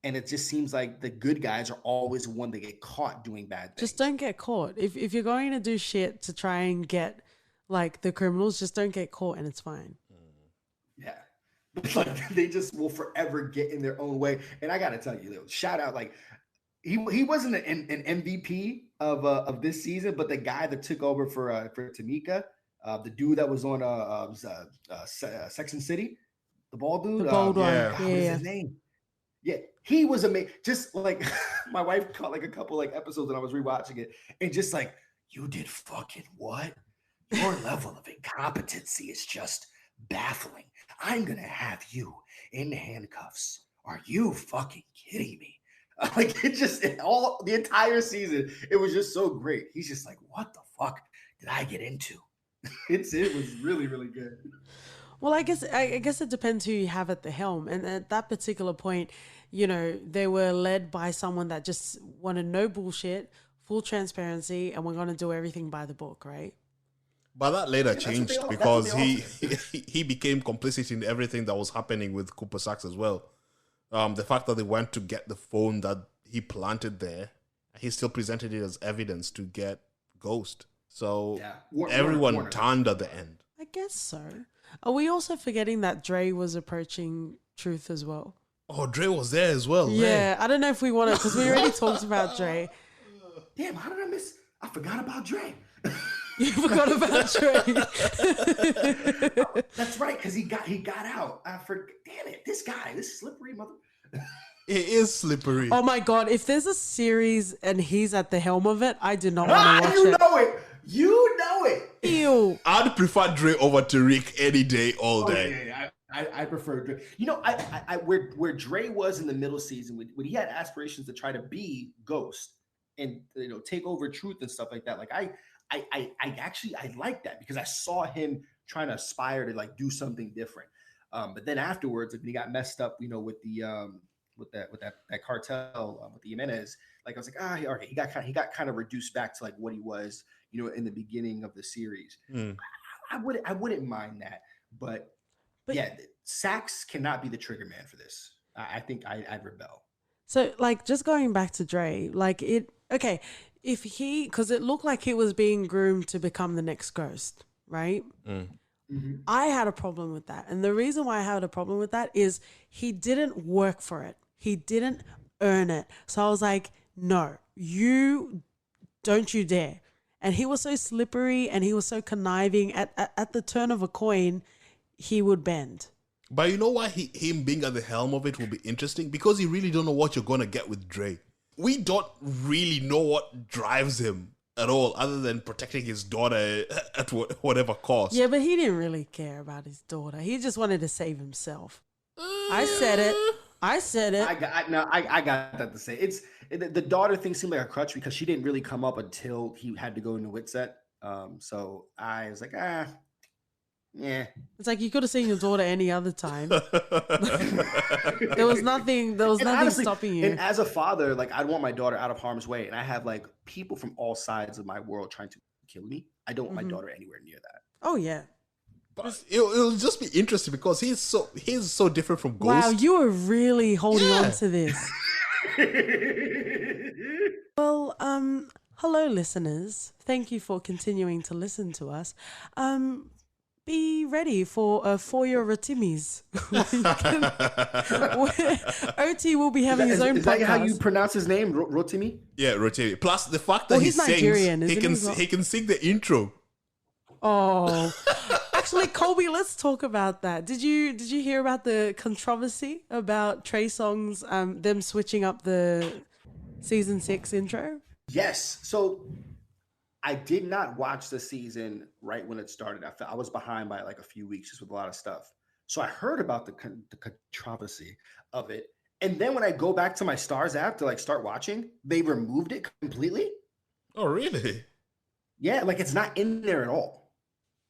And it just seems like the good guys are always the one that get caught doing bad things. Just don't get caught. If you're going to do shit to try and get like the criminals, just don't get caught and it's fine. Yeah. Like they just will forever get in their own way. And I got to tell you, shout out, like, he wasn't an MVP of this season, but the guy that took over for Tamika, the dude that was on Sex and City, the bald dude, the bald one. God, what is his name? Yeah, he was amazing. Just like my wife caught like a couple like episodes and I was rewatching it, and just like, you did fucking what? Your level of incompetency is just baffling. I'm gonna have you in handcuffs. Are you fucking kidding me? Like the entire season, it was just so great. He's just like, what the fuck did I get into? It was really, really good. Well, I guess it depends who you have at the helm. And at that particular point, you know, they were led by someone that just wanted no bullshit, full transparency, and we're going to do everything by the book, right? But that later changed because he became complicit in everything that was happening with Cooper Saxe as well. The fact that they went to get the phone that he planted there, he still presented it as evidence to get Ghost. So everyone turned at the end. I guess so. Are we also forgetting that Dre was approaching Truth as well? Oh, Dre was there as well. Yeah, I don't know if we want to, because we already talked about Dre. Damn, how did I miss? I forgot about Dre. You forgot about Dre. That's right, because he got out. I forgot. Damn it, this slippery mother. It is slippery. Oh my God, if there's a series and he's at the helm of it, I do not want to watch it. You know it. Ew. I'd prefer Dre over Tariq any day, all day. Yeah. I prefer Dre. You know, I where Dre was in the middle season when he had aspirations to try to be Ghost and take over Truth and stuff like that. Like I actually like that because I saw him trying to aspire to like do something different. But then afterwards, when he got messed up, with the with that cartel with the Jimenez, like I was like, okay, he got kind of reduced back to like what he was, in the beginning of the series. I wouldn't mind that, but yeah, Saxe cannot be the trigger man for this. I think I'd rebel. So like just going back to Dre, like if because it looked like he was being groomed to become the next Ghost, right? Mm-hmm. I had a problem with that. And the reason why I had a problem with that is he didn't work for it. He didn't earn it. So I was like, no, don't you dare. And he was so slippery and he was so conniving. At the turn of a coin, he would bend. But you know why him being at the helm of it will be interesting? Because you really don't know what you're going to get with Dre. We don't really know what drives him at all, other than protecting his daughter at whatever cost. Yeah, but he didn't really care about his daughter. He just wanted to save himself. I said it. I got that to say. It's the daughter thing seemed like a crutch because she didn't really come up until he had to go into Witset. So I was like, yeah. It's like you could have seen your daughter any other time. There was nothing honestly, stopping you. And as a father, like I'd want my daughter out of harm's way, and I have like people from all sides of my world trying to kill me. I don't want my daughter anywhere near that. Oh yeah. But it'll just be interesting because he's so different from Ghost. Wow, you are really holding on to this. Well, hello listeners. Thank you for continuing to listen to us. Be ready for your Ratimis. OT will be having his own podcast. Is that how you pronounce his name, Rotimi? Yeah, Rotimi. Plus the fact that he sings, Nigerian, he can sing the intro. Oh, actually, Kolby, let's talk about that. Did you hear about the controversy about Trey Songz, them switching up the season 6 intro? Yes. So I did not watch the season right when it started. I was behind by like a few weeks just with a lot of stuff. So I heard about the controversy of it. And then when I go back to my Stars app to like start watching, they removed it completely. Oh, really? Yeah, like it's not in there at all.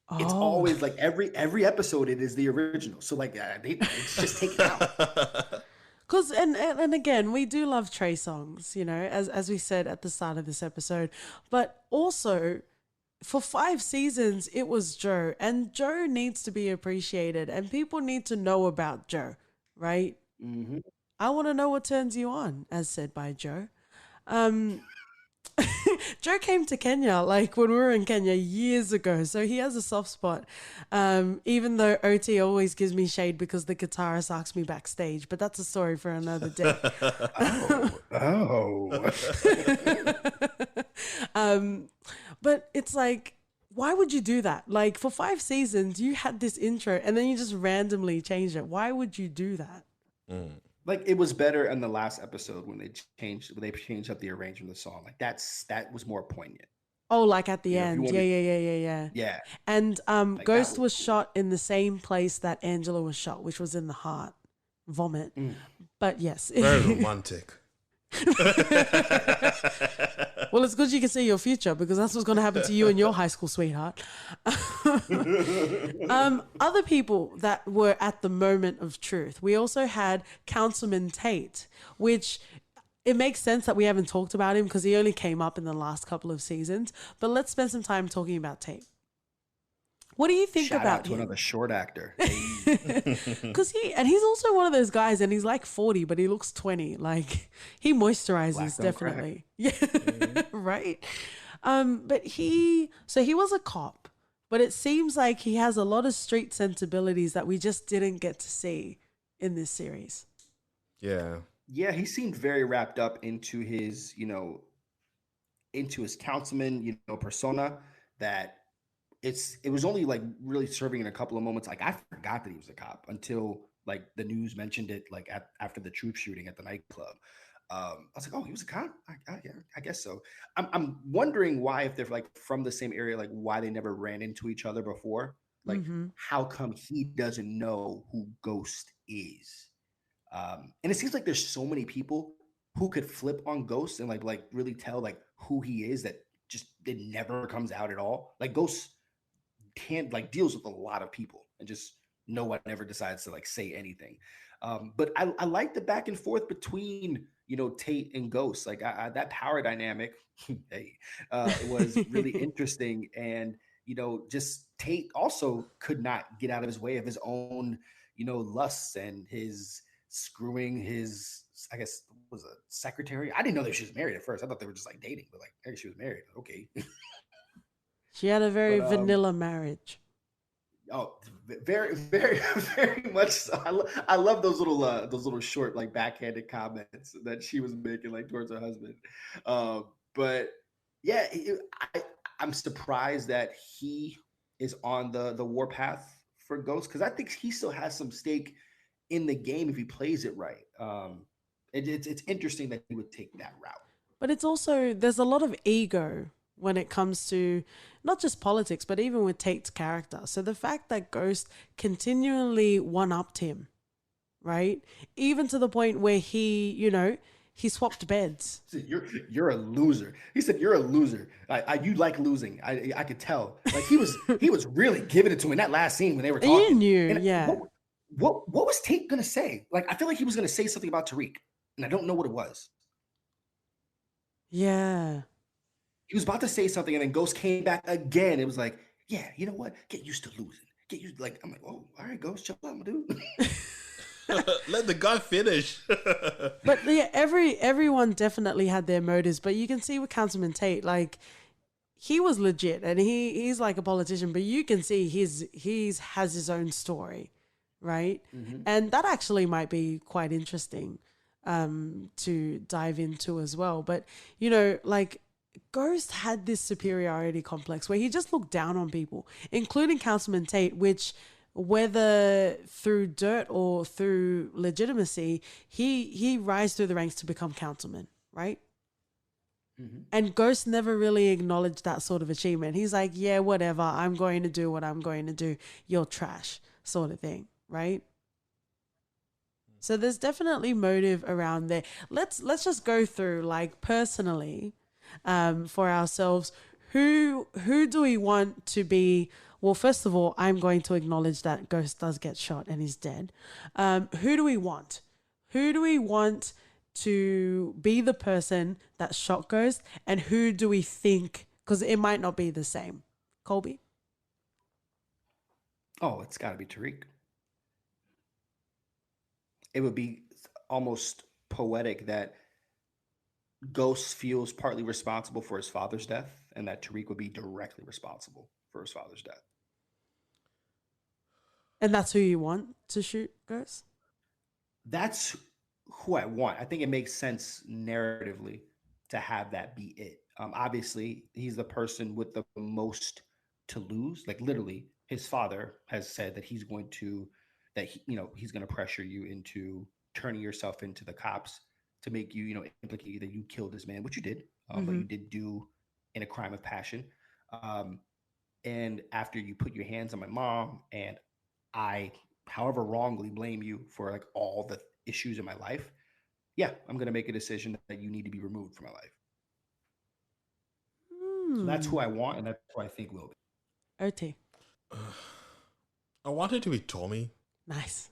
Oh. It's always like every episode it is the original. So like it's just taken out. Because and again, we do love Trey Songz, as we said at the start of this episode. But also, for 5 seasons, it was Joe. And Joe needs to be appreciated. And people need to know about Joe, right? Mm-hmm. I want to know what turns you on, as said by Joe. Joe came to Kenya, like when we were in Kenya years ago. So he has a soft spot. Even though OT always gives me shade because the guitarist asks me backstage, but that's a story for another day. Oh. But it's like, why would you do that? Like for 5 seasons, you had this intro and then you just randomly changed it. Why would you do that? Like it was better in the last episode when they changed up the arrangement of the song. Like that was more poignant. Oh, like at the end. Yeah. Yeah. And Like Ghost was shot in the same place that Angela was shot, which was in the heart. Vomit. But yes. Very romantic. Well, it's good you can see your future because that's what's going to happen to you and your high school sweetheart. Other people that were at the moment of truth. We also had Councilman Tate, which it makes sense that we haven't talked about him because he only came up in the last couple of seasons. But let's spend some time talking about Tate. What do you think Shout about out to him? another short actor. Because he's also one of those guys, and he's like 40, but he looks 20. Like he moisturizes definitely. Yeah, right. But he was a cop, but it seems like he has a lot of street sensibilities that we just didn't get to see in this series. Yeah. Yeah, he seemed very wrapped up into his, into his councilman, persona that it was only like really serving in a couple of moments. Like I forgot that he was a cop until like the news mentioned it, like after the troop shooting at the nightclub. I was like, oh, he was a cop. Yeah, I guess so. I'm wondering why, if they're like from the same area, like why they never ran into each other before. Like, how come he doesn't know who Ghost is? And it seems like there's so many people who could flip on Ghost and like really tell like who he is that just it never comes out at all. Like Ghost deals with a lot of people and just no one ever decides to like say anything. But I like the back and forth between Tate and Ghost. Like that power dynamic was really interesting. And just Tate also could not get out of his way of his own lusts and his screwing his, I guess, was a secretary. I didn't know that she was married at first. I thought they were just like dating, but like maybe she was married. Okay. She had a very vanilla marriage. Oh, very, very, very much so. I love those little short like backhanded comments that she was making like towards her husband. But yeah, I'm surprised that he is on the warpath for Ghost because I think he still has some stake in the game if he plays it right. It's interesting that he would take that route. But it's also there's a lot of ego when it comes to not just politics, but even with Tate's character. So the fact that Ghost continually one-upped him, right? Even to the point where he swapped beds. You're a loser. He said, "You're a loser. You like losing. I could tell." Like he was really giving it to him in that last scene when they were talking. You knew, yeah. What was Tate gonna say? Like I feel like he was gonna say something about Tariq, and I don't know what it was. Yeah. He was about to say something, and then Ghost came back again. It was like, yeah, you know what? Get used to losing. Get used. Like I'm like, oh, all right, Ghost, chill out, my dude. Let the guy finish. But yeah, everyone definitely had their motives. But you can see with Councilman Tate, like he was legit, and he's like a politician. But you can see he has his own story, right? Mm-hmm. And that actually might be quite interesting to dive into as well. But like Ghost had this superiority complex where he just looked down on people, including Councilman Tate, which whether through dirt or through legitimacy, he rise through the ranks to become councilman, right? Mm-hmm. And Ghost never really acknowledged that sort of achievement. He's like, yeah, whatever, I'm going to do what I'm going to do. You're trash, sort of thing, right? So there's definitely motive around there. Let's just go through, like, personally, for ourselves, who do we want to be? Well, first of all, I'm going to acknowledge that Ghost does get shot and he's dead. Who do we want? Who do we want to be the person that shot Ghost? And who do we think, because it might not be the same. Kolby? Oh, it's got to be Tariq. It would be almost poetic that Ghost feels partly responsible for his father's death and that Tariq would be directly responsible for his father's death. And that's who you want to shoot Ghost? That's who I want. I think it makes sense narratively to have that be it. Obviously, he's the person with the most to lose. Like literally, his father has said that he's going to pressure you into turning yourself into the cops to make you, implicate you that you killed this man, which you did, but you did do in a crime of passion. And after you put your hands on my mom, and I, however, wrongly blame you for like all the issues in my life, yeah, I'm going to make a decision that you need to be removed from my life. So that's who I want, and that's who I think will be. OT. I wanted to be Tommy. Nice.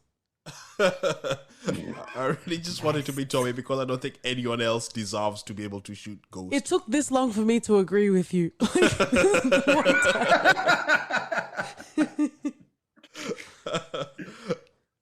I really just wanted to be Tommy because I don't think anyone else deserves to be able to shoot ghosts. It took this long for me to agree with you.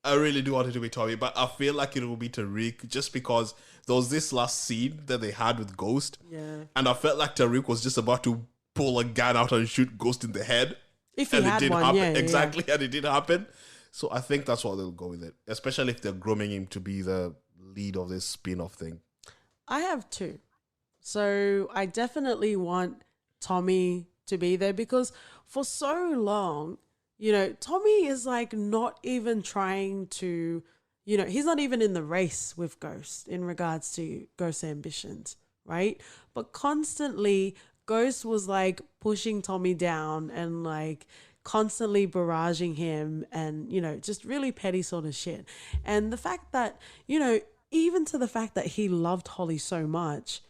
I really do want it to be Tommy, but I feel like it will be Tariq just because there was this last scene that they had with Ghost. Yeah. And I felt like Tariq was just about to pull a gun out and shoot Ghost in the head. If he had one, happen. yeah. Exactly, and it did happen. So I think that's what they'll go with it, especially if they're grooming him to be the lead of this spin-off thing. I have two. So I definitely want Tommy to be there because for so long, Tommy is like not even trying to, he's not even in the race with Ghost in regards to Ghost's ambitions, right? But constantly Ghost was like pushing Tommy down and like constantly barraging him and, just really petty sort of shit. And the fact that, even to the fact that he loved Holly so much,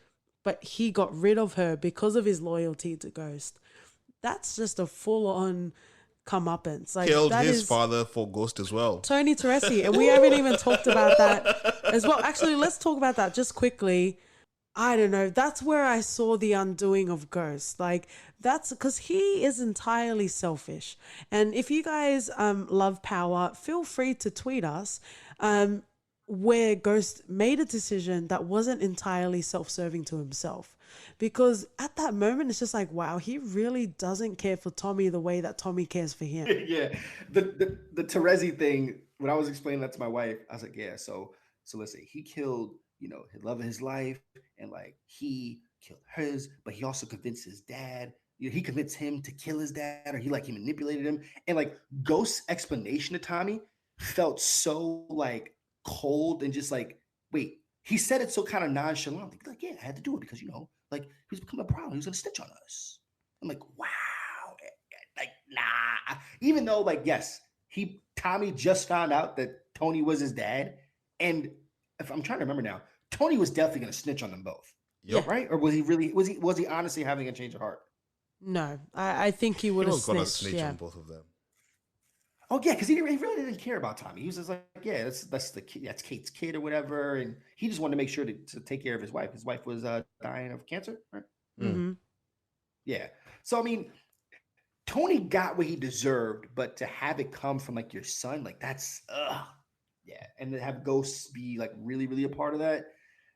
but he got rid of her because of his loyalty to Ghost, that's just a full-on comeuppance. Like, killed his father for Ghost as well. Tony Teresi. And we haven't even talked about that as well. Actually, let's talk about that just quickly. I don't know. That's where I saw the undoing of Ghost. Like, that's because he is entirely selfish. And if you guys love power, feel free to tweet us where Ghost made a decision that wasn't entirely self-serving to himself. Because at that moment, it's just like, wow, he really doesn't care for Tommy the way that Tommy cares for him. Yeah. The Teresi thing, when I was explaining that to my wife, I was like, yeah, so listen, he killed, his love of his life, and like he killed hers, but he also convinced his dad. He convinced him to kill his dad, or he manipulated him. And like Ghost's explanation to Tommy felt so like cold and just like, wait, he said it so kind of nonchalant. Like, yeah, I had to do it because, like he was becoming a problem. He was going to snitch on us. I'm like, wow. Like, nah. Even though, like, yes, Tommy just found out that Tony was his dad. And if I'm trying to remember now, Tony was definitely going to snitch on them both. Yep. Right? Or was he honestly having a change of heart? No, I think he would have snitched. He was going to snitch on both of them. Oh yeah, because he really didn't care about Tommy. He was just like, yeah, that's Kate's kid or whatever, and he just wanted to make sure to take care of his wife. His wife was dying of cancer, right? Mm-hmm. Yeah. So I mean, Tony got what he deserved, but to have it come from like your son, like that's yeah, and to have Ghosts be like really, really a part of that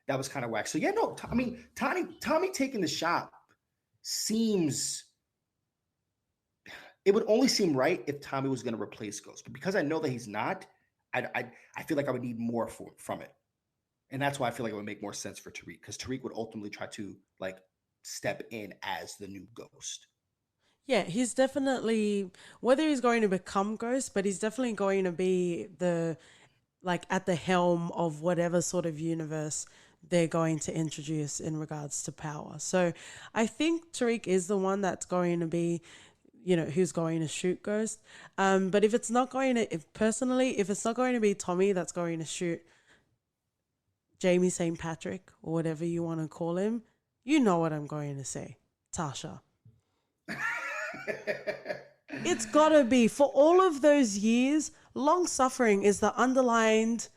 was kind of whack. So yeah, no, I mean, Tommy taking the shot seems. It would only seem right if Tommy was going to replace Ghost, but because I know that he's not, I feel like I would need more from it, and that's why I feel like it would make more sense for Tariq, because Tariq would ultimately try to like step in as the new Ghost. Yeah, he's definitely, whether he's going to become Ghost, but he's definitely going to be at the helm of whatever sort of universe they're going to introduce in regards to power. So I think Tariq is the one that's going to be, who's going to shoot Ghost. But if it's not going to, if it's not going to be Tommy that's going to shoot Jamie St. Patrick or whatever you want to call him, you know what I'm going to say. Tasha. It's gotta be. For all of those years, long suffering is the underlined,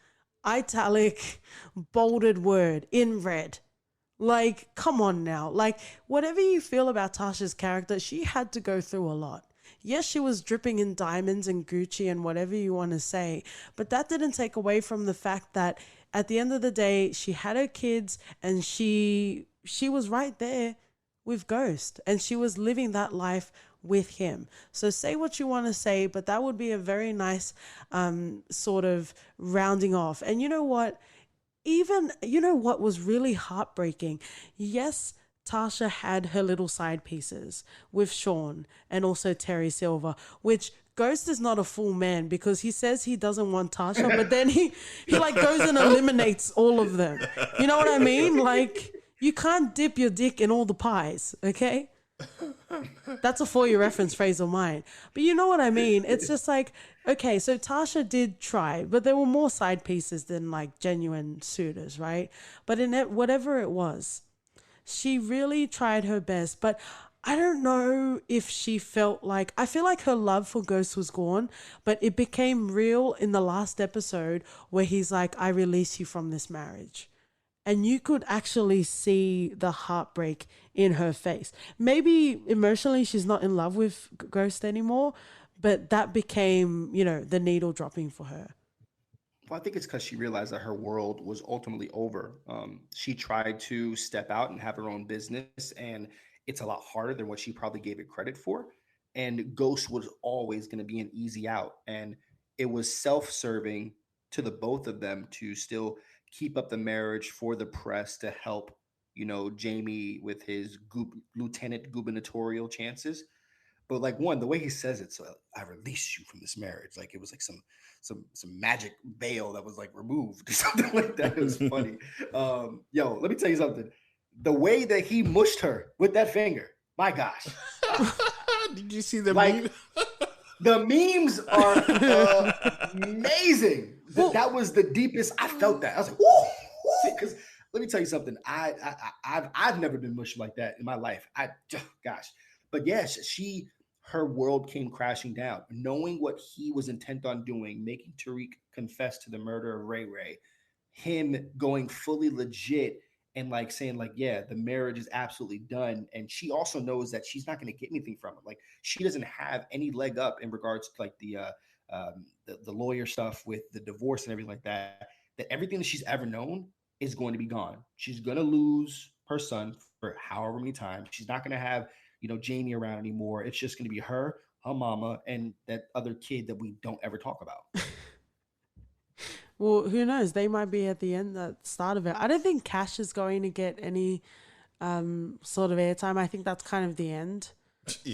italic, bolded word in red. Like, come on now. Like, whatever you feel about Tasha's character, she had to go through a lot. Yes, she was dripping in diamonds and Gucci and whatever you want to say, but that didn't take away from the fact that at the end of the day, she had her kids and she was right there with Ghost, and she was living that life with him. So say what you want to say, but that would be a very nice sort of rounding off. And you know what? Even, what was really heartbreaking? Yes, Tasha had her little side pieces with Sean and also Terry Silver, which Ghost is not a full man because he says he doesn't want Tasha, but then he like goes and eliminates all of them. You know what I mean? Like, you can't dip your dick in all the pies, okay? That's a for you reference phrase of mine. But you know what I mean? It's just like, okay, so Tasha did try, but there were more side pieces than like genuine suitors, right? But in it, whatever it was, she really tried her best. But I don't know if she felt like, I feel like her love for Ghost was gone, but it became real in the last episode where he's like, I release you from this marriage. And you could actually see the heartbreak in her face. Maybe emotionally she's not in love with Ghost anymore, but that became, the needle dropping for her. Well, I think it's because she realized that her world was ultimately over. She tried to step out and have her own business, and it's a lot harder than what she probably gave it credit for. And Ghost was always going to be an easy out. And it was self serving to the both of them to still keep up the marriage for the press to help, Jamie with his lieutenant gubernatorial chances. But like one, the way he says it, so I release you from this marriage, like it was like some magic veil that was like removed or something like that. It was funny. Yo, let me tell you something. The way that he mushed her with that finger, my gosh. Did you see the like meme? the memes are amazing. That was the deepest. I felt that. I was like, whoo, because let me tell you something. I've never been mushed like that in my life. Gosh. But yes, her world came crashing down, knowing what he was intent on doing, making Tariq confess to the murder of Ray Ray, him going fully legit and like saying like, yeah, the marriage is absolutely done. And she also knows that she's not going to get anything from it. Like she doesn't have any leg up in regards to like the lawyer stuff with the divorce and everything like that. That everything that she's ever known is going to be gone. She's going to lose her son for however many times. She's not going to have Jamie around anymore. It's just going to be her mama, and that other kid that we don't ever talk about. Well, who knows? They might be at the end, at the start of it. I don't think Cash is going to get any sort of airtime. I think that's kind of the end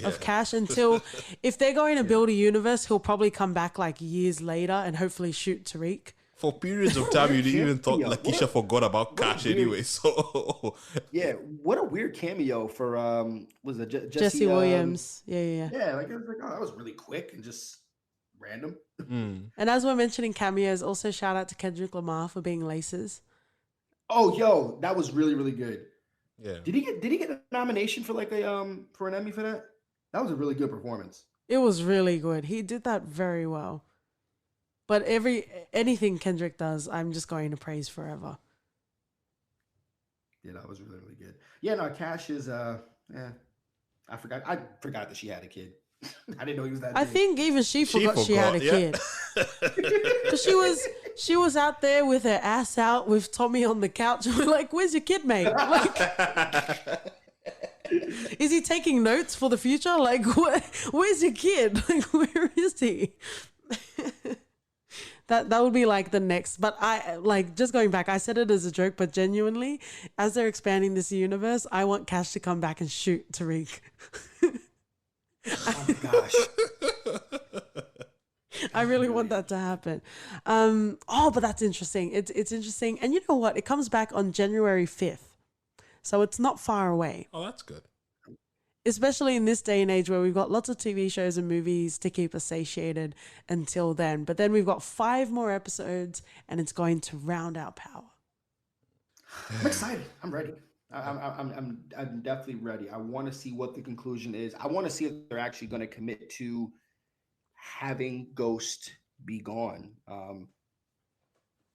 of Cash until if they're going to build a universe, he'll probably come back like years later and hopefully shoot Tariq. For periods of time, you didn't even thought Lakeisha forgot about Cash anyway. So yeah, what a weird cameo for was it Jesse Williams? Yeah. Like it was like, oh, that was really quick and just random. And as we're mentioning cameos, also shout out to Kendrick Lamar for being Laces. Oh, yo, that was really really good. Yeah. Did he get a nomination for like a for an Emmy for that? That was a really good performance. It was really good. He did that very well. But anything Kendrick does, I'm just going to praise forever. Yeah, that was really, really good. Yeah, no, Cash is I forgot that she had a kid. I didn't know he was that big. I think even she forgot she had a kid. Because she was out there with her ass out with Tommy on the couch. We're like, where's your kid, mate? Like, is he taking notes for the future? Like, where's your kid? Like, where is he? That would be like the next, but I like just going back. I said it as a joke, but genuinely, as they're expanding this universe, I want Cash to come back and shoot Tariq. Oh my gosh! I really want that to happen. But that's interesting. It's interesting, and you know what? It comes back on January 5th, so it's not far away. Oh, that's good. Especially in this day and age where we've got lots of TV shows and movies to keep us satiated until then. But then we've got 5 more episodes and it's going to round out Power. I'm excited. I'm ready. I'm definitely ready. I want to see what the conclusion is. I want to see if they're actually going to commit to having Ghost be gone.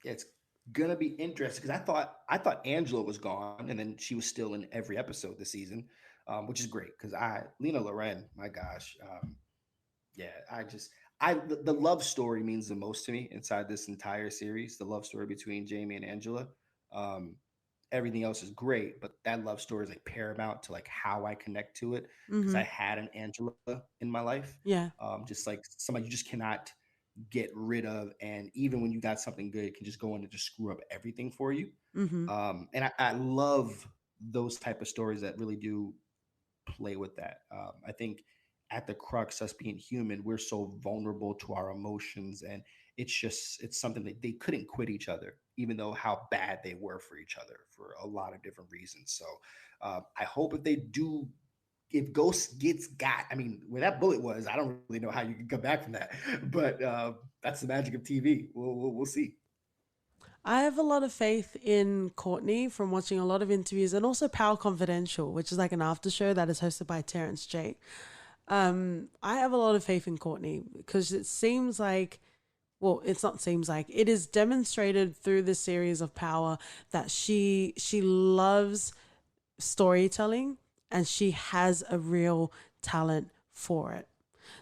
It's going to be interesting because I thought Angela was gone and then she was still in every episode this season. Which is great because Lena Loren, my gosh, the love story means the most to me inside this entire series. The love story between Jamie and Angela, everything else is great, but that love story is like paramount to like how I connect to it because I had an Angela in my life, just like somebody you just cannot get rid of, and even when you got something good, it can just go in and just screw up everything for you. And I love those type of stories that really do play with that. I think at the crux, us being human, we're so vulnerable to our emotions, and it's something that they couldn't quit each other, even though how bad they were for each other for a lot of different reasons. So I hope if they do. If Ghost gets got, I mean, where that bullet was, I don't really know how you can come back from that. But that's the magic of TV. We'll see. I have a lot of faith in Courtney from watching a lot of interviews, and also Power Confidential, which is like an after show that is hosted by Terrence J. I have a lot of faith in Courtney because it seems like, well, it's not seems like, it is demonstrated through this series of Power that she loves storytelling and she has a real talent for it.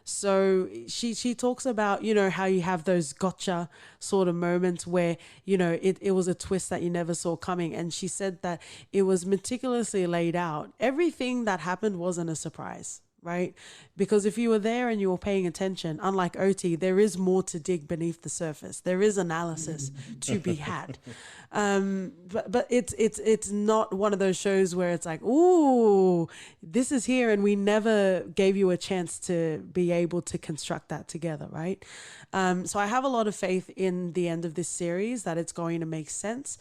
So she talks about, how you have those gotcha sort of moments where, it was a twist that you never saw coming. And she said that it was meticulously laid out. Everything that happened wasn't a surprise, right? Because if you were there and you were paying attention, unlike OT, there is more to dig beneath the surface. There is analysis to be had. But it's not one of those shows where it's like, ooh, this is here, and we never gave you a chance to be able to construct that together, right? So I have a lot of faith in the end of this series that it's going to make sense.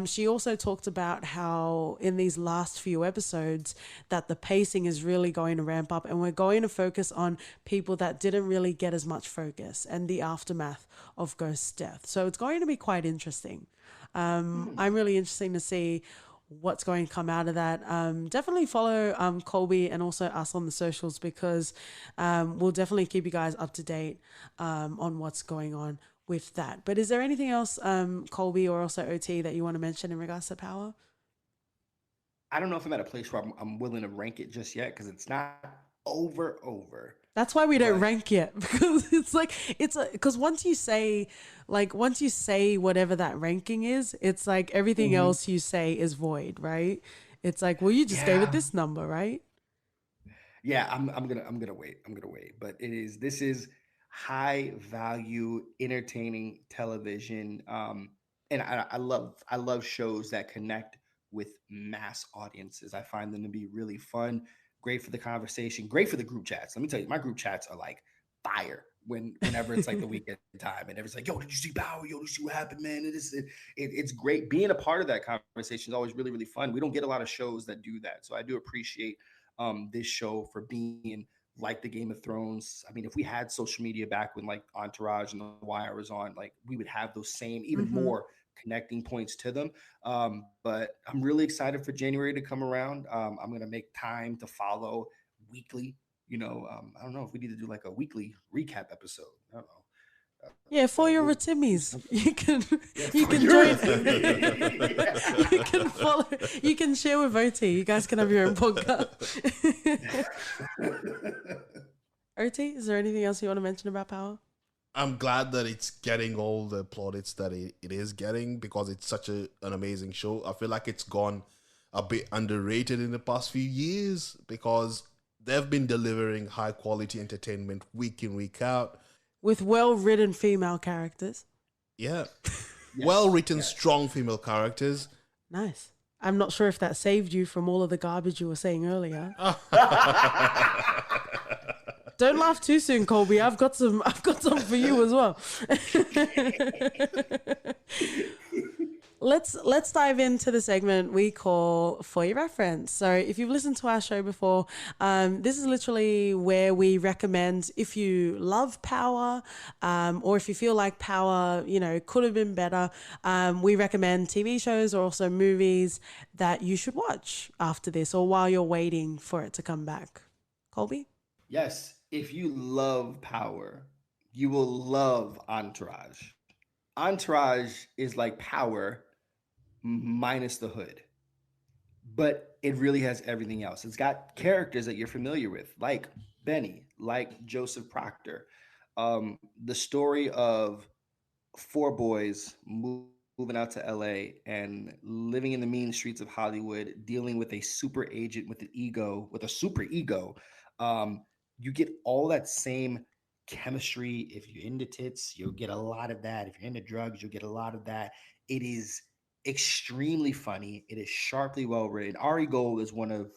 She also talked about how in these last few episodes that the pacing is really going to ramp up, and we're going to focus on people that didn't really get as much focus and the aftermath of Ghost's death. So it's going to be quite interesting. I'm really interested to see what's going to come out of that. Definitely follow Kolby and also us on the socials, because we'll definitely keep you guys up to date on what's going on with that. But is there anything else, Kolby or also OT, that you want to mention in regards to Power? I don't know if I'm at a place where I'm willing to rank it just yet, because it's not over. That's why we don't rank yet, because because once you say whatever that ranking is, it's like everything else you say is void, right? It's like, well, you just gave it this number, right? Yeah, I'm gonna wait. But this is high value, entertaining television. And I love shows that connect with mass audiences. I find them to be really fun, great for the conversation, great for the group chats. Let me tell you, my group chats are like fire whenever it's like the weekend time, and everyone's like, "Yo, did you see Power? Yo, did you see what happened, man?" It's great. Being a part of that conversation is always really, really fun. We don't get a lot of shows that do that, so I do appreciate this show for being like the Game of Thrones. I mean, if we had social media back when like Entourage and The Wire was on, like we would have those same, even more connecting points to them. But I'm really excited for January to come around. I'm going to make time to follow weekly. I don't know if we need to do like a weekly recap episode. I don't know. Yeah, for your Retimis, you can join. You can follow. You can share with OT. You guys can have your own podcast. OT, is there anything else you want to mention about Power? I'm glad that it's getting all the plaudits that it is getting, because it's such an amazing show. I feel like it's gone a bit underrated in the past few years, because they've been delivering high quality entertainment week in, week out. With well-written female characters. Yeah. Well-written, strong female characters. Nice. I'm not sure if that saved you from all of the garbage you were saying earlier. Don't laugh too soon, Kolby. I've got some for you as well. Let's dive into the segment we call For Your Reference. So if you've listened to our show before, this is literally where we recommend, if you love Power, or if you feel like Power, could have been better, we recommend TV shows or also movies that you should watch after this or while you're waiting for it to come back. Kolby? Yes. If you love Power, you will love Entourage. Entourage is like Power minus the hood, but it really has everything else. It's got characters that you're familiar with, like Benny, like Joseph Proctor. The story of four boys moving out to LA and living in the mean streets of Hollywood, dealing with a super agent with a super ego. You get all that same chemistry. If you're into tits, you'll get a lot of that. If you're into drugs, you'll get a lot of that. extremely funny. It is sharply well written. Ari Gold is one of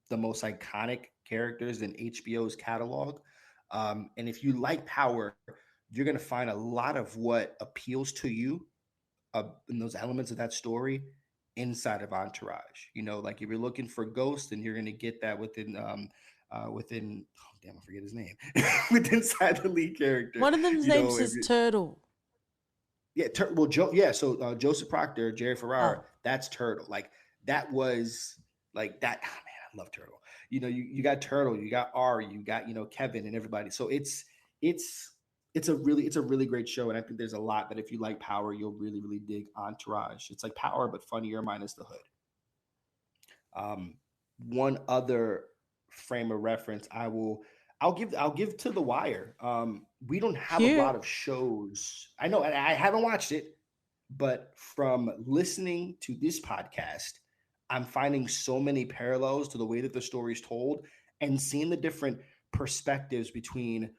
the most iconic characters in HBO's catalog. And if you like Power, you're going to find a lot of what appeals to you in those elements of that story inside of Entourage. You know, like if you're looking for Ghost, and you're going to get that within oh damn, I forget his name with inside the lead character. One of them's You know, names if is you, Turtle. yeah, well, Joe, yeah. So Joseph Proctor, Jerry Ferrara, Oh, that's Turtle. Like that was like that. Oh, man, I love Turtle. You know, you got Turtle, you got Ari, you got Kevin and everybody. So it's it's a really great show, and I think there's a lot that if you like Power, you'll really dig Entourage. It's like Power but funnier minus the hood. Um, One other frame of reference I'll give to The Wire. We don't have a lot cute. of shows. I know, and I haven't watched it, but from listening to this podcast, I'm finding so many parallels to the way that the story is told, and seeing the different perspectives between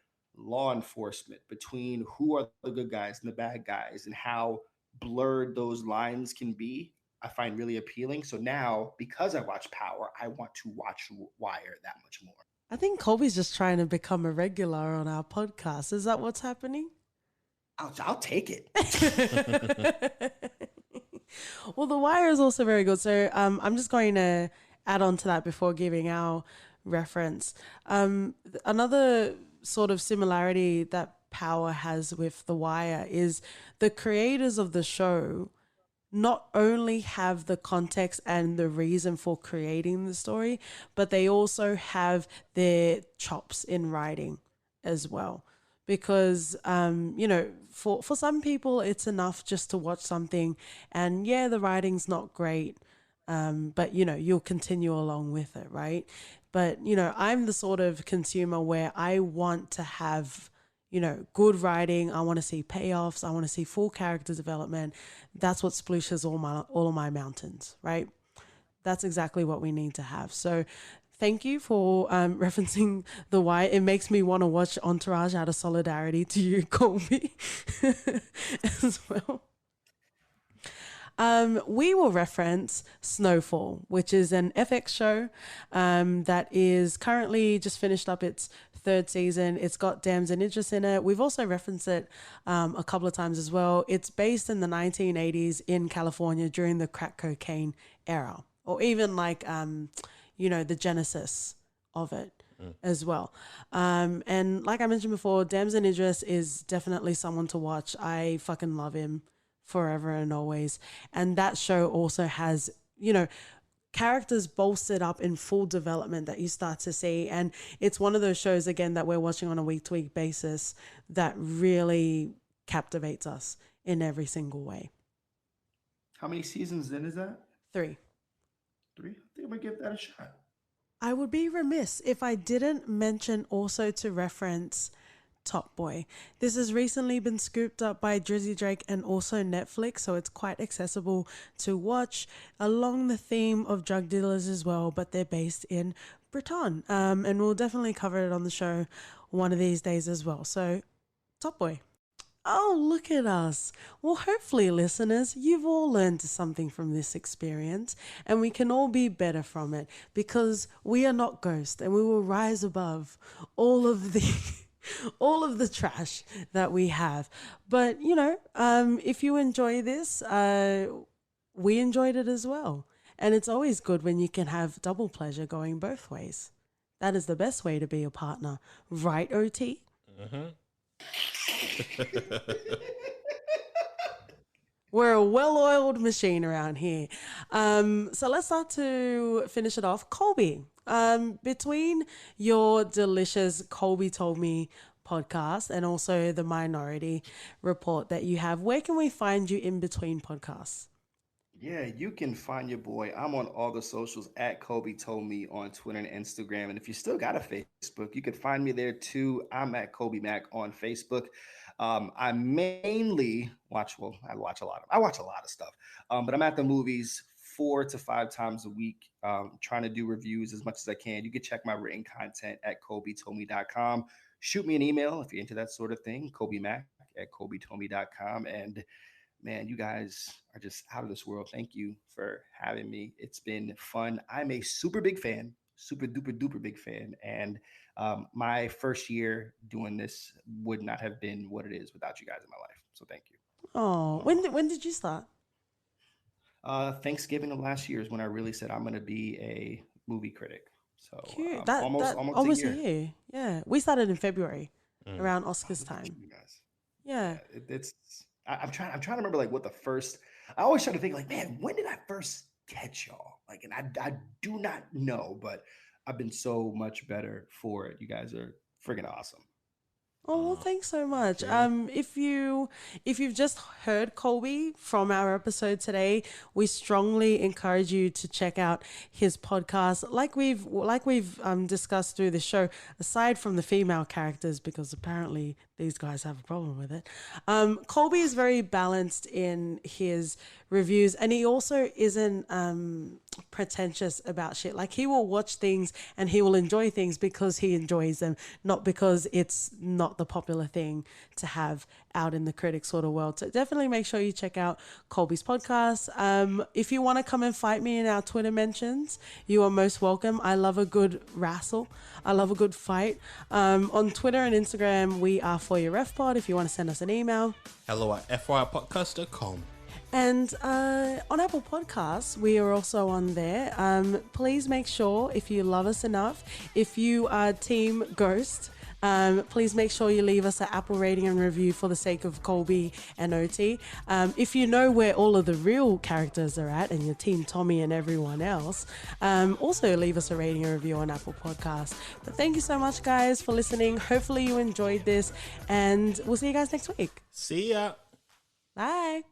law enforcement, between who are the good guys and the bad guys, and how blurred those lines can be. I find really appealing. So now, because I watch Power, I want to watch Wire that much more. I think Colby's just trying to become a regular on our podcast. Is that what's happening? I'll take it. Well, The Wire is also very good. So I'm just going to add on to that before giving our reference. Another sort of similarity that Power has with The Wire is the creators of the show not only have the context and the reason for creating the story, but they also have their chops in writing as well. Because, for some people, it's enough just to watch something and, yeah, the writing's not great, but, you'll continue along with it, right? But, I'm the sort of consumer where I want to have good writing. I want to see payoffs. I want to see full character development. That's what splooshes all of my mountains, right? That's exactly what we need to have. So, thank you for referencing The Wire. It makes me want to watch Entourage out of solidarity to you, Colby, as well. We will reference Snowfall, which is an FX show that is currently just finished up its third season. It's got Damson Idris in it. We've also referenced it a couple of times as well. It's based in the 1980s in California during the crack cocaine era, or even like, the genesis of it. As well. And like I mentioned before, Damson Idris is definitely someone to watch. I fucking love him forever and always. And that show also has, characters bolstered up in full development that you start to see. And it's one of those shows, again, that we're watching on a week to week basis that really captivates us in every single way. How many seasons then is that? 3. 3? I think I'm going to give that a shot. I would be remiss if I didn't mention also to reference Top Boy. This has recently been scooped up by Drizzy Drake and also Netflix, so it's quite accessible to watch along the theme of drug dealers as well, but they're based in Britain. And we'll definitely cover it on the show one of these days as well. So, Top Boy. Oh, look at us. Well, hopefully, listeners, you've all learned something from this experience and we can all be better from it because we are not ghosts and we will rise above all of the all of the trash that we have. But, if you enjoy this, we enjoyed it as well. And it's always good when you can have double pleasure going both ways. That is the best way to be a partner. Right, OT? Mm-hmm. We're a well-oiled machine around here. So let's start to finish it off. Colby, between your delicious Kolby Told Me podcast and also the Minority Report that you have, where can we find you in between podcasts? Yeah, you can find your boy. I'm on all the socials at Kolby Told Me on Twitter and Instagram. And if you still got a Facebook, you can find me there too. I'm at Kolby Mac on Facebook. I mainly watch, well, I watch a lot of stuff, but I'm at the movies 4 to 5 times a week, trying to do reviews as much as I can. You can check my written content at kolbytoldme.com. Shoot me an email if you're into that sort of thing, Kolby Mac at kolbytoldme.com. And man, you guys are just out of this world. Thank you for having me. It's been fun. I'm a super big fan, super duper duper big fan. And my first year doing this would not have been what it is without you guys in my life. So thank you. Oh, when did you start? Thanksgiving of last year is when I really said I'm going to be a movie critic. So Cute. almost a year. Yeah, we started in February around Oscars time. You guys. Yeah, I'm trying to remember like what the first. I always try to think like, man, when did I first catch y'all? Like, and I do not know, but I've been so much better for it. You guys are freaking awesome. Oh, well, thanks so much. If you've just heard Kolby from our episode today, we strongly encourage you to check out his podcast. Like we've discussed through the show, aside from the female characters, because apparently these guys have a problem with it. Kolby is very balanced in his reviews, and he also isn't pretentious about shit. Like, he will watch things and he will enjoy things because he enjoys them, not because it's not the popular thing to have out in the critic sort of world. So definitely make sure you check out Kolby's podcast. If you want to come and fight me in our Twitter mentions, you are most welcome. I love a good wrestle. I love a good fight. On Twitter and Instagram, we are For Your Ref Pod. If you want to send us an email, hello@fypodcast.com. And on Apple Podcasts, we are also on there. Please make sure, if you love us enough, if you are Team Ghost, please make sure you leave us an Apple rating and review for the sake of Kolby and OT. If you know where all of the real characters are at and you're Team Tommy and everyone else, also leave us a rating and review on Apple Podcasts. But thank you so much, guys, for listening. Hopefully you enjoyed this, and we'll see you guys next week. See ya. Bye.